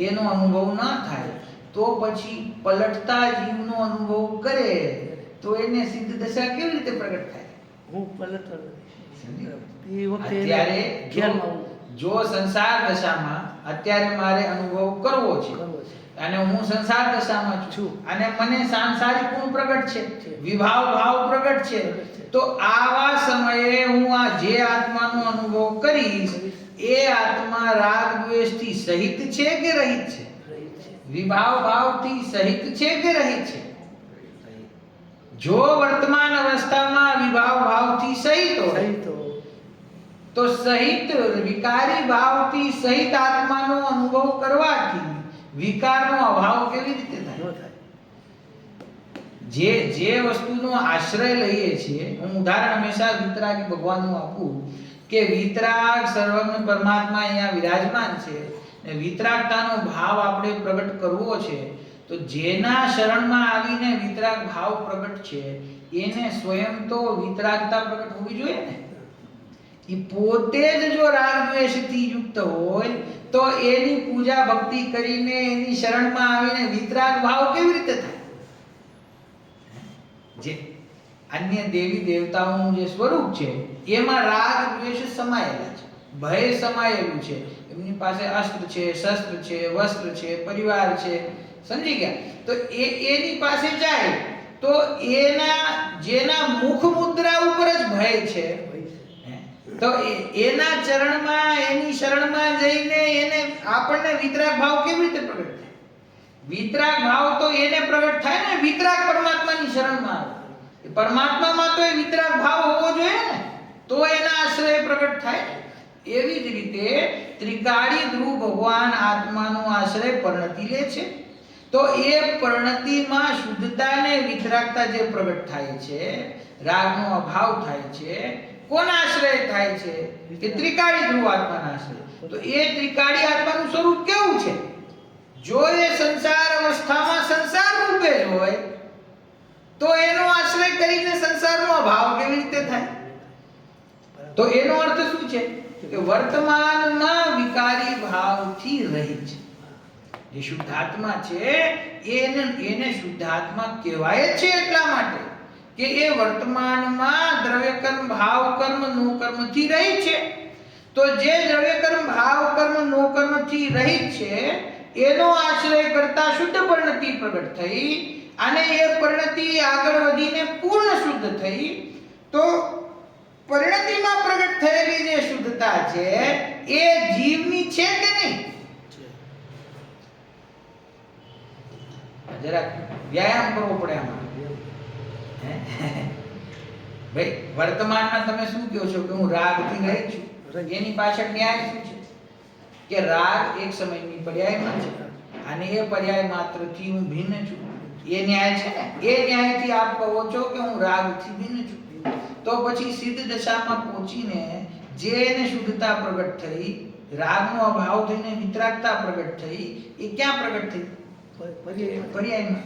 એનો અનુભવ ન થાય, તો પછી પલટતા જીવનો અનુભવ કરે તો એને સિદ્ધ દશા કેવી રીતે પ્રગટ થાય? હું પલટતો નથી. એ વખતે અત્યારે ખ્યાલમાં જો સંસાર દશામાં અત્યારે મારે અનુભવ કરવો છે કરવો છે. અને હું સંસાર દશામાં છું છું. અને મને સાંસારિક ગુણ પ્રગટ છે. છે, વિભાવ ભાવ પ્રગટ છે, તો આવા સમયે હું આ જે આત્માનો અનુભવ કરીશ એ આત્મા રાગ દ્વેષથી સહિત છે કે રહિત છે? રહી છે. વિભાવ ભાવથી સહિત છે કે રહિત છે? જો વર્તમાન અવસ્થામાં વિભાવ ભાવથી સહિત હોય સહી તો તો સહિત વિકારી ભાવથી સહિત આત્માનો અનુભવ કરવાથી વિકારનો અભાવ કેવી રીતે થાય? ન થાય. જે વસ્તુનો આશ્રય લઈએ છીએ, હું ઉદાહરણ હંમેશા વિતરાગી ભગવાનનું આપું કે વિતરાગ સર્વજ્ઞ પરમાત્મા અહીંયા વિરાજમાન છે ને વિતરાગતાનો ભાવ આપણે પ્રગટ કરવો છે, તો જેના શરણમાં આવીને વિતરાગ ભાવ પ્રગટ છે એને સ્વયં તો વિતરાગતા પ્રગટ હોવી જોઈએ ને. એ પોતે જ જો રાગ દ્વેષથી યુક્ત હોય તો એની પૂજા ભક્તિ કરીને એની શરણમાં આવીને વિતરાગ ભાવ કેવી રીતે થાય? જે અન્ય દેવી દેવતાઓનું જે સ્વરૂપ છે એમાં રાગ દ્વેષ સમાયેલા છે, ભય સમાયેલું છે, એમની પાસે અસ્ત્ર છે, શસ્ત્ર છે, વસ્ત્ર છે, પરિવાર છે, સમજી ગયા? તો એની પાસે જાય તો જેના મુખ મુદ્રા ઉપર જ ભય છે, તો એના ચરણમાં, એની શરણમાં જઈને એને આપણને વિતરાગ ભાવ કેવી રીતે પ્રગટ થાય? વિતરાગ ભાવ તો એને પ્રગટ થાય ને વિતરાગ પરમાત્માની શરણમાં આવે. પરમાત્મામાં તો એ વિતરાગ ભાવ હોવો જોઈએ ને, તો એના આશ્રય પ્રગટ થાય. એવી જ રીતે ત્રિકાળી ધ્રુવ ભગવાન આત્માનો આશ્રય પરિણતિ લે છે, તો એ પરિણતિમાં શુદ્ધતા ને વિતરાગતા જે પ્રગટ થાય છે, રાગનો અભાવ થાય છે, કોના આશ્રય થાય છે? કે ત્રિકાળી ધ્રુવ આત્માના આશ્રય. તો એ ત્રિકાળી આત્માનું સ્વરૂપ કેવું છે? જો એ સંસાર અવસ્થામાં સંસાર રૂપે જ હોય તો એનો આશ્રય કરીને સંસારનો અભાવ કેવી રીતે થાય? તો એનો અર્થ શું છે? કે વર્તમાનમાં વિકારી ભાવથી રહિત છે. જે શુદ્ધાત્મા છે એને શુદ્ધાત્મા કહેવાય છે એટલા માટે કે એ વર્તમાનમાં દ્રવ્ય કર્મ ભાવ કર્મ નો કર્મથી રહિત છે. તો જે દ્રવ્ય કર્મ ભાવ કર્મ નો કર્મથી રહિત છે એનો આશ્રય કરતા શુદ્ધ પરિણતિ પ્રગટ થઈ અને એ પરિણતિ આગળ વધીને પૂર્ણ શુદ્ધ થઈ. તો પરિણતિમાં પ્રગટ થયેલી જે શુદ્ધતા છે એ જીવની છે કે નહીં? જરાક વ્યાયામ કરવો પડે આમાં. હે? ભાઈ વર્તમાનમાં તમે શું કહો છો કે હું રાગથી રહી છું, એની પાછળ ન્યાય શું છે કે રાગ એક સમયની પર્યાયમાં છે અને એ પર્યાય માત્રથી હું ભિન્ન છું. એ ન્યાય છે ને, એ ન્યાયથી આપ કહો છો કે હું રાગથી ભિન્ન છું. તો પછી સિદ્ધ દશામાં પહોંચીને જે એને શુદ્ધતા પ્રગટ થઈ, રાગનો અભાવ થઈને વિતરાગતા પ્રગટ થઈ, એ ક્યાં પ્રગટ થઈ? પર્યાયમાં.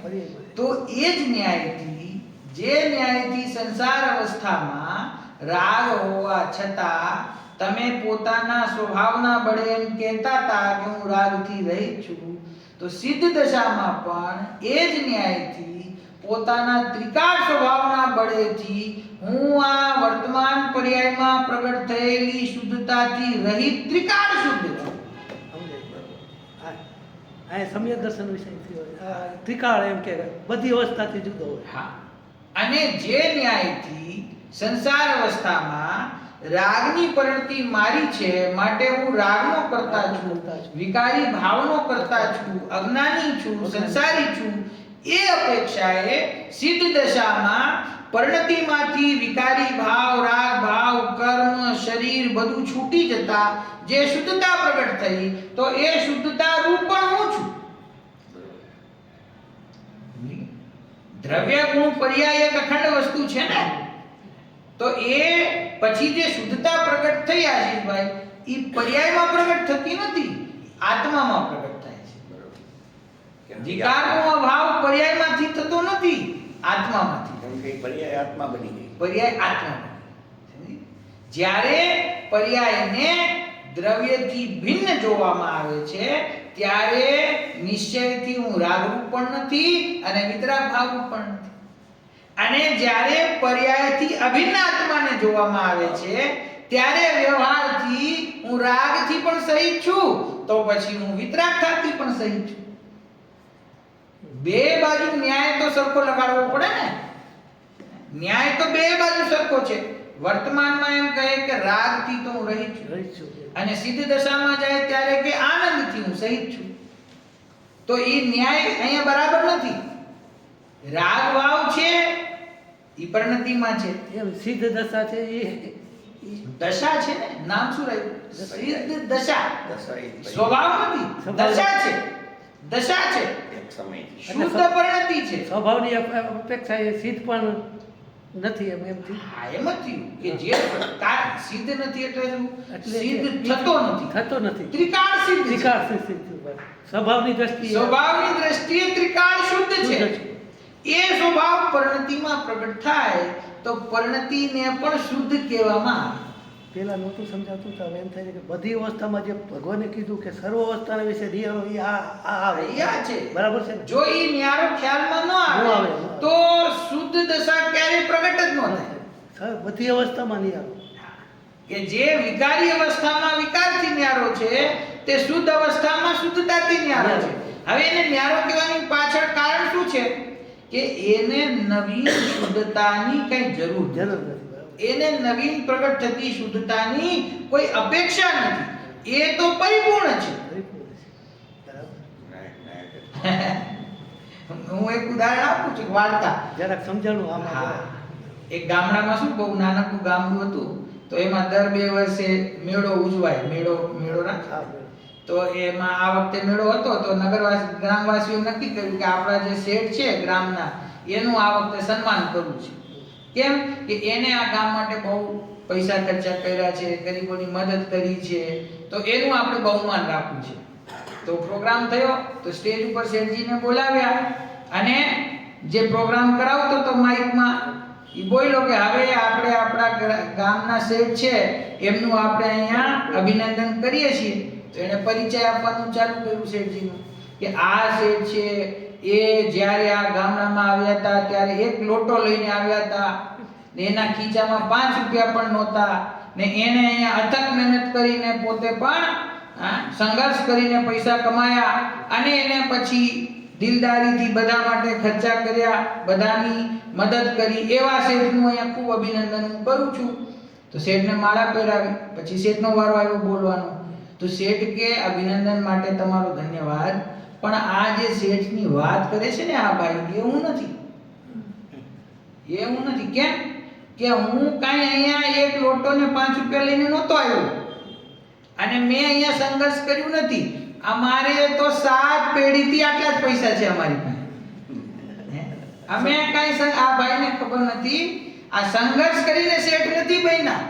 તો એ જ ન્યાયથી, જે ન્યાયથી સંસાર અવસ્થામાં રાગ હોવા છતાં તમે પોતાના સ્વભાવના બળે એમ કહેતા હતા કે હું રાગથી રહિત છું, તો સિદ્ધ દશામાં પણ એ જ ન્યાયથી પોતાના ત્રિકાળ સ્વભાવના બળેથી હું આ વર્તમાન પર્યાયમાં પ્રગટ થયેલી શુદ્ધતાથી રહિત ત્રિકાળ શુદ્ધ છું. આ સમ્યક દર્શન વિષય ત્રિકાળ એમ કે બધી અવસ્થાથી જુદો હોય. હા, અને જે ન્યાયથી સંસાર અવસ્થામાં રાગની પરિણતિ મારી છે, માટે હું રાગનો કરતા છું, વિકારી ભાવનો કરતા છું, અજ્ઞાની છું, સંસારી છું, એ અપેક્ષાએ સિદ્ધ દશામાં પરિણતિમાંથી વિકારી ભાવ, રાગ ભાવ, કર્મ, શરીર બધું છૂટી જતા જે શુદ્ધતા પ્રગટ થઈ, તો એ શુદ્ધતા રૂપ પણ હું છું. દ્રવ્ય ગુણ પર્યાય એક અખંડ વસ્તુ છે ને, તો એ પછી જે શુદ્ધતા પ્રગટ થઈ આશીષભાઈ, એ પર્યાયમાં પ્રગટ થતી નથી, આત્મામાં પ્રગટ થાય છે. વિકારનો અભાવ પર્યાયમાંથી થતો નથી, આત્મામાંથી. કેમ કે પર્યાય આત્મા બની ગઈ. પર્યાય આત્મા બની. જ્યારે પર્યાયને દ્રવ્યથી ભિન્ન જોવામાં આવે છે, ત્યારે નિશ્ચયથી હું રાગરૂપ પણ નથી અને વિતરાગ ભાવરૂપ પણ નથી. અને જ્યારે પર્યાયથી અભિન્ન આત્માને જોવામાં આવે છે, ત્યારે વ્યવહારથી હું રાગથી પણ સહિત છું, તો પછી હું વિતરાગતાથી પણ સહિત છું. બે બાજુ ન્યાય તો સરખો લગાડવો પડે ને. ન્યાય તો બે બાજુ સરખો છે. વર્તમાનમાં એમ કહે કે રાગથી તો હું રહિત છું, અને સિદ્ધ દશામાં જાય ત્યારે કે આનંદથી હું સહિત છું. તો એ ન્યાય અહીંયા બરાબર નથી. રાગ ભાવ છે ઈ પરિણતિમાં છે, એમ સિદ્ધ દશા છે એ દશા છે ને, નામ શું રહ્યું? સિદ્ધ દશા. દશા એ સ્વભાવ નથી, દશા છે. દશા છે, એક સમય શુદ્ધ પરિણતિ છે. સ્વભાવની અપેક્ષા એ સિદ્ધ પણ નથી એમ એમથી. હા, એમ જ થયું કે જે સિદ્ધ નથી એટલે શું? એટલે સિદ્ધ થતો નથી. થતો નથી. ત્રિકાળ સિદ્ધ છે. ત્રિકાળ સિદ્ધ સ્વભાવની દ્રષ્ટિએ સ્વભાવની દ્રષ્ટિએ ત્રિકાળ શુદ્ધ છે. શુદ્ધ છે. એ સ્વભાવ પરિણતિમાં પ્રગટ થાય તો પરિણતિને પણ શુદ્ધ કહેવામાં આવે. પેલા નહોતું સમજાતું તો હવે એમ થાય છે કે બધી અવસ્થામાં જે ભગવાને કીધું કે સર્વ અવસ્થાના વિશે નિયરો એ આ છે. બરાબર છે ને? જો એ ન્યારો ખ્યાલમાં ન આવે તો શુદ્ધ દશા ક્યારે પ્રગટ જ ન થાય. બધી અવસ્થામાં નિયરો કે જે વિકારી અવસ્થામાં વિકારથી ન્યારો છે, તે શુદ્ધ અવસ્થામાં શુદ્ધતાથી ન્યારો છે. હવે એને ન્યારો કહેવાની પાછળ કારણ શું છે? કે એને નવીન શુદ્ધતાની કઈ જરૂર નથી. એને નવીન પ્રગટ થતી શુદ્ધતાની કોઈ અપેક્ષા નથી. એ તો પરિપૂર્ણ છે. હું એક ઉદાહરણ આપું છું, વાર્તા જરાક સમજાણું આમાં. હા, એક ગામડામાં શું બહુ નાનકડું ગામડું હતું, તો એમાં દર 2 વર્ષે મેળો ઉજવાય. મેળો રાખે. તો એમાં આ વખતે મેળો હતો, તો નગરવાસી ગ્રામવાસીઓ નક્કી કર્યું કે આપણા જે શેઠ છે ગ્રામના, એનું આ વખતે સન્માન કરવું છે. કેમ કે એને આ ગામ માટે બહુ પૈસા ખર્ચા કર્યા છે, ગરીબોની મદદ કરી છે, તો એનું આપણે બહુમાન રાખવું છે. તો પ્રોગ્રામ થયો, તો સ્ટેજ ઉપર શેઠજીને બોલાવ્યા અને જે પ્રોગ્રામ કરાવતો તો માઇકમાં એ બોલ્યો કે હવે આપણે આપણા ગામના શેઠ છે એમનું આપણે અહીંયા અભિનંદન કરીએ છીએ. તો એને પરિચય આપવાનું ચાલુ કર્યું શેઠજીનું કે આ શેઠ છે એ જ્યારે આ ગામડામાં આવ્યા હતા ત્યારે એક લોટો લઈને આવ્યા હતા, ને એના ખીચામાં 5 રૂપિયા પણ નહોતા, ને એને અહીંયા અથક મહેનત કરીને પોતે પણ સંઘર્ષ કરીને પૈસા કમાયા, અને એને પછી દિલદારીથી બધા માટે ખર્ચા કર્યા, બધાની મદદ કરી. એવા શેઠનું અહીંયા ખૂબ અભિનંદન હું કરું છું. તો શેઠને માળા પહેરાવી. પછી શેઠનો વારો આવ્યો બોલવાનો. તો શેઠ કે અભિનંદન માટે તમારો ધન્યવાદ, પણ આ જે શેઠની વાત કરે છે ને આ ભાઈ, એવું નથી. કેમ કે હું કાંઈ અહીંયા એક લોટો ને 5 રૂપિયા લઈને નહોતો આવ્યો અને મેં અહીંયા સંઘર્ષ કર્યું નથી. અમારે તો 7 પેઢીથી આટલા જ પૈસા છે અમારી પાસે. અમે કાંઈ આ ભાઈને ખબર નથી આ સંઘર્ષ કરીને શેઠ નથી બન્યા.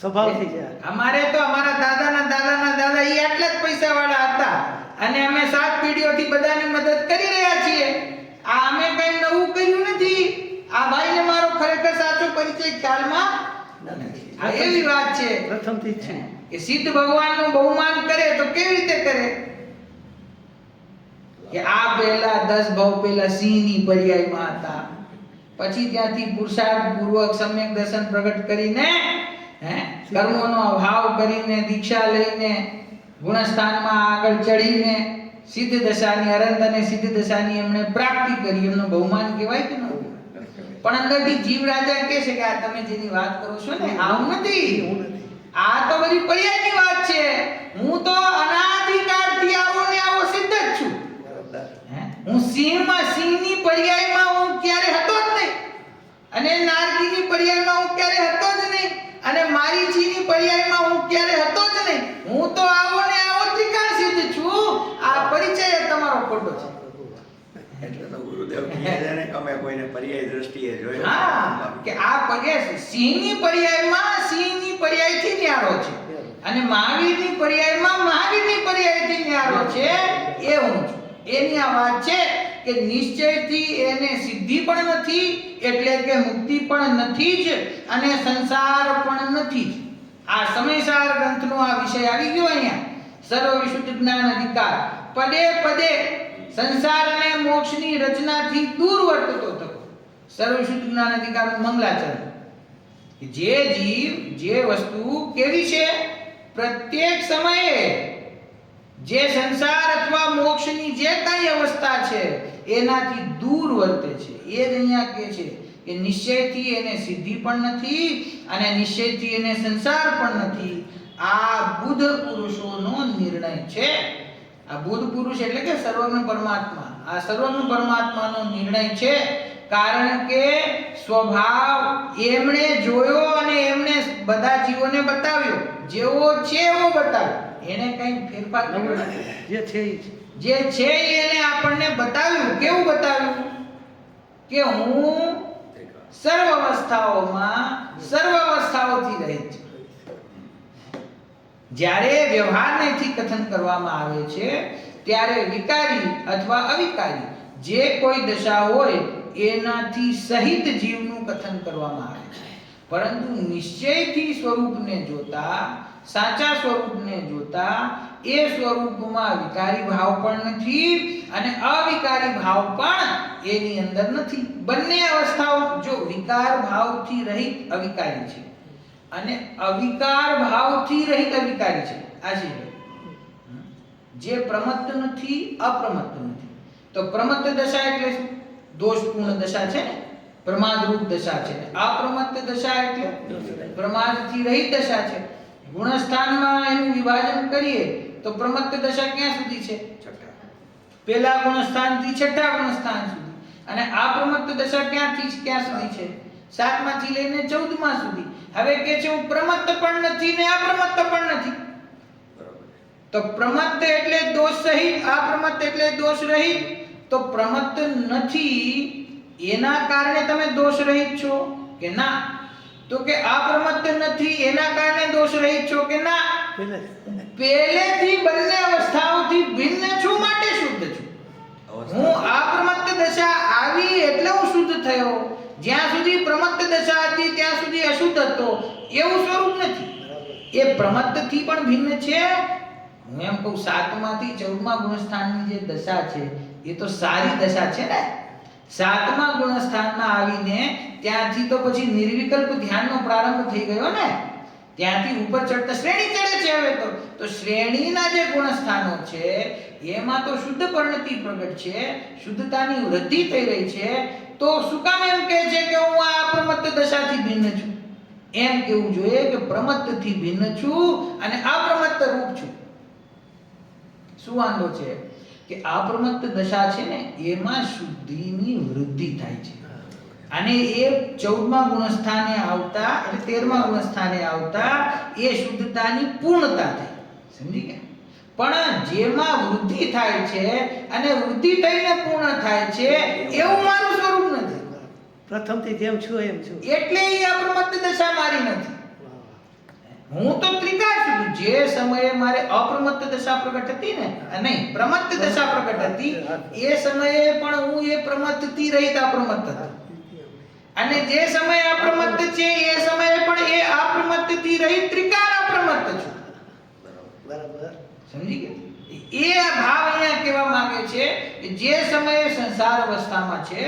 સ્વભાવથી છે. અમારે તો અમારા દાદાના દાદા એ આટલા જ પૈસા વાળા હતા અને અમે 7 પેઢીઓથી બધાની મદદ કરી રહ્યા છીએ. આ અમે કઈ નવું કર્યું નથી. આ ભાઈને મારો ખરેખર સાચો પરિચય ખ્યાલમાં નથી. આ એવી વાત છે પ્રથમથી જ છે કે સિદ્ધ ભગવાનનું બહુમાન કરે તો કેવી રીતે કરે કે આ પહેલા 10 ભાવ પહેલા સિંહની પર્યાયમાં હતા, પછી ત્યાંથી પુરુષાર્થ પૂર્વક સમ્યક દર્શન પ્રગટ કરીને કર્મોનો અભાવ કરીને દીક્ષા લઈને ગુણસ્થાનમાં આગળ ચડીને સિદ્ધ દશાની અનંત અને સિદ્ધ દશાની એમણે પ્રાપ્તિ કરી. એમનો બહુમાન કહેવાય કે ન? પણ અંદરથી જીવ રાજા કહે છે કે આ તમે જેની વાત કરો છો ને આવું નથી. આ તો બધી પર્યાયની વાત છે. હું તો અનાદિકાળથી આવો ને આવો સિદ્ધ જ છું. હું સિંહની પર્યાયમાં હું ક્યારે હતો જ નહીં અને નારદીની પર્યાયમાં હું ક્યારે હતો જ નહીં અને મારીચીની પર્યાયમાં હું ક્યારે હતો જ નહીં. હું તો આવો ને આવો ત્રિકાળ સિદ્ધ છું. આ પરિચય તમારો ખોટો છે. એટલે તો ગુરુદેવ કહે છે ને કે અમે કોઈને પર્યાય દ્રષ્ટિએ જોયો. હા, કે આ પર્યાય સિંહની પર્યાયથી ન્યારો છે અને મહાવીરની પર્યાયમાં મહાવીરની પર્યાયથી ન્યારો છે. એ હું છું. એની આ વાત છે કે નિશ્ચયથી એને સિદ્ધિ પણ નથી એટલે કે મુક્તિ પણ નથી જ અને સંસાર પણ નથી જ. આ સમયસાર ગ્રંથનો આ વિષય આવી ગયો અહીંયા. સર્વ વિશુદ્ધ જ્ઞાન અધિકાર પદે પદે સંસાર અને મોક્ષની રચનાથી દૂર વર્તતો થતો. સર્વ વિશુદ્ધ જ્ઞાન અધિકારનું મંગલાચરણ. જે જીવ જે વસ્તુ કેવી છે પ્રત્યેક સમયે જે સંસાર અથવા મોક્ષની જે કઈ અવસ્થા છે એનાથી દૂર વર્તે છે. એ જ અહીંયા કહે છે કે નિશ્ચયથી એને સિદ્ધિ પણ નથી અને નિશ્ચયથી એને સંસાર પણ નથી. આ બુદ્ધ પુરુષોનો નિર્ણય છે. આ બુદ્ધ પુરુષ એટલે કે સર્વજ્ઞ પરમાત્મા. આ સર્વજ્ઞ પરમાત્માનો નિર્ણય છે. કારણ કે સ્વભાવ એમણે જોયો અને એમણે બધા જીવોને બતાવ્યો. જેવો છે એવો બતાવ્યો. એને કઈ ફેરફાર કર્યો નથી. જે છે એને આપણને બતાવ્યું. કેવું બતાવ્યું કે હું સર્વ અવસ્થાઓથી રહિત છું. જ્યારે વ્યવહારનેથી કથન કરવામાં આવે છે ત્યારે વિકારી અથવા અવિકારી જે કોઈ દશા હોય એનાથી સહિત જીવનું કથન કરવામાં આવે છે. પરંતુ નિશ્ચયથી સ્વરૂપને જોતા, સાચા સ્વરૂપને જોતા એ સ્વરૂપમાં વિકારી ભાવ પણ નથી અને અવિકારી ભાવ પણ એની અંદર નથી. બંને અવસ્થાઓ જો વિકાર ભાવથી રહિત અવિકારી છે અને અવિકાર ભાવથી રહિત અવિકારી છે. આ છે જે પ્રમત્ત નથી, અપ્રમત્ત નથી. તો પ્રમત્ત દશા એટલે શું? દોષપૂર્ણ દશા છે ને, પ્રમાદરૂપ દશા છે. અપ્રમત્ત દશા એટલે પ્રમાદથી રહિત દશા છે. ગુણસ્થાનમાં એનું વિભાજન કરીએ તો પ્રમત્ત દશા ક્યાં સુધી છે? પહેલા ગુણસ્થાનથી છઠ્ઠા ગુણસ્થાન સુધી. અને અપ્રમત્ત દશા ક્યાંથી ક્યાં સુધી છે? 7માંથી લઈને 14મા સુધી. હવે કે છે હું પ્રમત્ત પણ નથી ને અપ્રમત્ત પણ નથી. તો પ્રમત્ત એટલે દોષ સહિત, અપ્રમત્ત એટલે દોષ રહિત. તો પ્રમત્ત નથી એના કારણે તમે દોષ રહિત છો કે ના? તો કે અપ્રમત્ત નથી એના કારણે દોષ રહિત છો કે ના? પહેલેથી બંને અવસ્થાઓથી ભિન્ન છું માટે શુદ્ધ છું. હું અપ્રમત્ત દશા આવી એટલે હું શુદ્ધ થયો. જ્યાં સુધી પ્રમત્ત દશા હતી ત્યાં સુધી અશુદ્ધ હતો. એવું સ્વરૂપ નથી. એ પ્રમત્તથી પણ ભિન્ન છે. હું એમ કહું 7માંથી 14મા ગુણસ્થાનની જે દશા છે એ તો સારી દશા છે ને. 7મા ગુણસ્થાનમાં આવીને ત્યાંથી તો પછી નિર્વિકલ્પ ધ્યાનનો પ્રારંભ થઈ ગયો ને. ત્યાંથી ઉપર ચડતા શ્રેણી ચડે છે. હવે તો શ્રેણીના જે ગુણસ્થાનો છે એમાં તો શુદ્ધ પરિણતિ પ્રગટ છે, શુદ્ધતાની વૃદ્ધિ થઈ રહી છે. તો શું કામ એમ કહે છે કે હું આ અપ્રમત્ત દશાથી ભિન્ન છું? એમ કેવું જોઈએ કે પ્રમત્તથી ભિન્ન છું અને અપ્રમત્ત રૂપ છું. શું વાંધો છે? કે અપ્રમત્ત દશા છે ને એમાં શુદ્ધિની વૃદ્ધિ થાય છે અને એ 14મા ગુણસ્થાને આવતા એટલે 13મા ગુણસ્થાને આવતા એ શુદ્ધતાની પૂર્ણતા થઈ. સમજી ગયા? પણ જેમાં વૃદ્ધિ થાય છે અને વૃદ્ધિ થઈને પૂર્ણ થાય છે એવું મારું સ્વરૂપ નથી. પ્રથમથી જેમ છું એમ છું. એટલે એ અપ્રમત્ત દશા મારી નથી. હું તો ત્રિકાળ છું. જે સમયે મારે અપ્રમત્ત દશા પ્રગટ હતી ને નહીં પ્રમત્ત દશા પ્રગટ હતી એ સમયે પણ હું એ પ્રમત્તથી રહિત અપ્રમત્ત હતો અને જે સમયે અપ્રમત્ત છે એ સમયે પણ એ અપ્રમત્તથી રહિત ત્રિકાળ અપ્રમત્ત છું. બરાબર. સમજી ગયા? એ ભાવ અહીંયા કહેવા માંગે છે કે જે સમયે સંસાર અવસ્થામાં છે,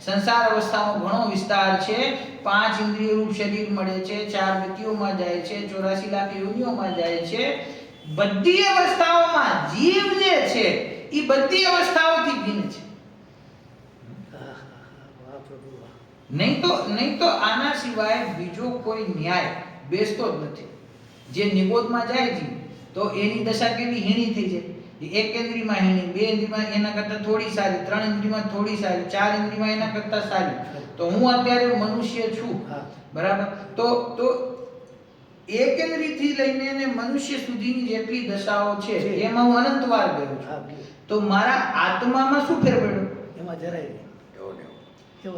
સંસાર અવસ્થાનો ઘણો વિસ્તાર છે, 5 ઇન્દ્રિય રૂપ શરીર મળે છે, 4 ગતિઓમાં જાય છે, 84 લાખ યોનિઓમાં જાય છે. બધી અવસ્થાઓમાં જીવ જે છે એ બધી અવસ્થાઓથી ભિન્ન છે. નહીં તો આના સિવાય બીજો કોઈ ન્યાય બેસતો જ નથી. જે નિબોધમાં જાય છે તો એની દશા કેવી હીણી થઈ જાય. એક ઇન્દ્રિયમાં હીણી, 2 ઇન્દ્રિયમાં એના કરતાં થોડી સારી, 3 ઇન્દ્રિયમાં થોડી સારી, 4 ઇન્દ્રિયમાં એના કરતાં સારી. તો હું અત્યારે મનુષ્ય છું, બરાબર? તો એક ઇન્દ્રિયથી લઈને ને મનુષ્ય સુધીની જેટલી દશાઓ છે એમાં હું અનંતવાર ગયો છું. તો મારા આત્મામાં શું ફેર પડ્યો? એમાં જરાય નહીં.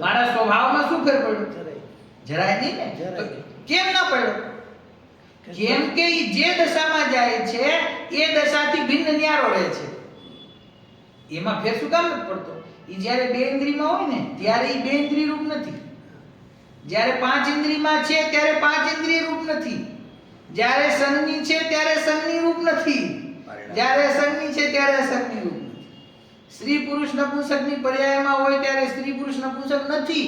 મારા સ્વભાવમાં શું ફેર પડ્યો? જરાય જરાય નહીં ને. જરાય તો નહીં. કેમ ના પડ્યો? કેમ કે ઈ જે દશામાં જાય છે એ દશાથી ભિન્ન ન્યારો રહે છે. એમાં ફેર શું કામ નથી પડતો? ઈ જ્યારે 2 ઇન્દ્રિયમાં હોય ને ત્યારે ઈ 2 ઇન્દ્રિય રૂપ નથી. જ્યારે 5 ઇન્દ્રિયમાં છે ત્યારે 5 ઇન્દ્રિય રૂપ નથી. જ્યારે સંની છે ત્યારે સંની રૂપ નથી. જ્યારે સંની છે ત્યારે સંની રૂપ નથી. સ્ત્રી પુરુષ નપુંસકની પર્યાયમાં હોય ત્યારે સ્ત્રી પુરુષ નપુંસક નથી.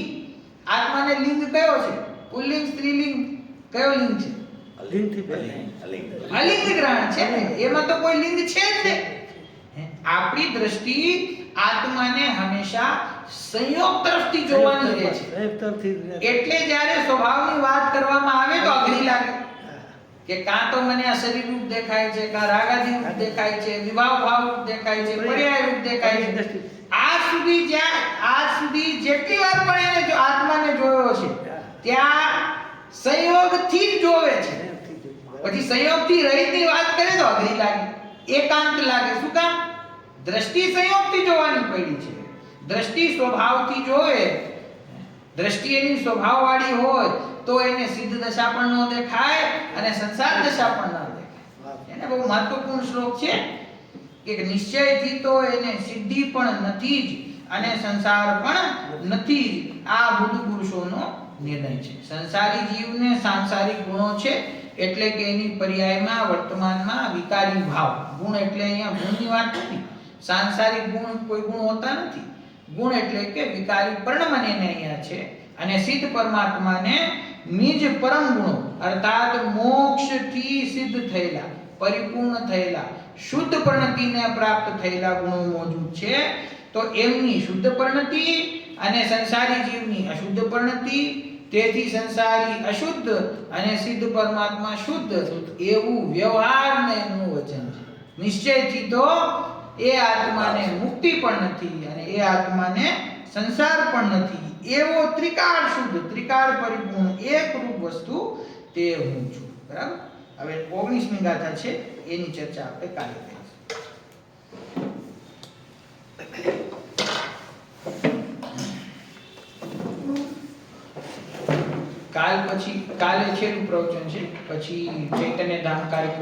આત્માને લિંગ કયો છે? પુલ્લિંગ સ્ત્રીલિંગ કયો લિંગ છે? લિંગથી પહેલા. અલિંગ ગ્રહણ છે ને, એમાં તો કોઈ લિંગ છે જ નહીં. આપણી દ્રષ્ટિ આત્માને હંમેશા સંયોગ તરફથી જોવાની રહે છે. એક તરફથી એટલે જ્યારે સ્વભાવની વાત કરવામાં આવે તો અઘરી લાગે કે કાં તો મને આ શરીર રૂપ દેખાય છે, કાં રાગાદી રૂપ દેખાય છે, વિભાવ ભાવ રૂપ દેખાય છે, પર્યાય રૂપ દેખાય છે. આજ સુધી જેટલી વાર પણ એને જો આત્માને જોયો છે ત્યાં સંયોગથી જ જોવે છે. પછી સંયોગથી રહિતની વાત કરે તો અઘરી લાગે, એકાંત લાગે. શું કામ? દ્રષ્ટિ સંયોગથી જોવાની પડી છે. દ્રષ્ટિ સ્વભાવથી જોવે, દ્રષ્ટિ એની સ્વભાવવાળી હોય તો એને સિદ્ધ દશા પણ ન દેખાય અને સંસાર દશા પણ ન દેખાય. એને બહુ મહત્વપૂર્ણ શ્લોક છે કે નિશ્ચયથી તો એને સિદ્ધિ પણ નથી જ અને સંસાર પણ નથી જ. આ બુદ્ધ પુરુષોનો નિર્ણય છે. સંસારી જીવને સાંસારિક ગુણો છે એટલે કે એની પર્યાયમાં વર્તમાનમાં વિકારી ભાવ. ગુણ એટલે અહીંયા ગુણની વાત નથી. સાંસારિક ગુણ કોઈ ગુણ હોતા નથી. ગુણ એટલે કે વિકારી પરિણમન એને અહીંયા છે. અને સિદ્ધ પરમાત્માને નિજ પરમ ગુણો અર્થાત મોક્ષથી સિદ્ધ થયેલા, પરિપૂર્ણ થયેલા, શુદ્ધ પરિણતિને પ્રાપ્ત થયેલા ગુણો મોજૂદ છે. તો એમની શુદ્ધ પરિણતિ અને સંસારી જીવની અશુદ્ધ પરિણતિ, તેથી સંસારી અશુદ્ધ અને સિદ્ધ પરમાત્મા શુદ્ધ, એવું વ્યવહારનું વચન છે. નિશ્ચયથી તો એ આત્માને મુક્તિ પણ નથી અને એ આત્માને સંસાર પણ નથી. એવો ત્રિકાળ શુદ્ધ, ત્રિકાળ પરિપૂર્ણ એકરૂપ વસ્તુ તે હું છું. બરાબર? હવે 19મી ગાથા છે એની ચર્ચા આપણે કાલે કરીશું. કાલે છેલ્લું પ્રવચન છે, પછી ચૈતન્ય ધામ કાર્યક્રમ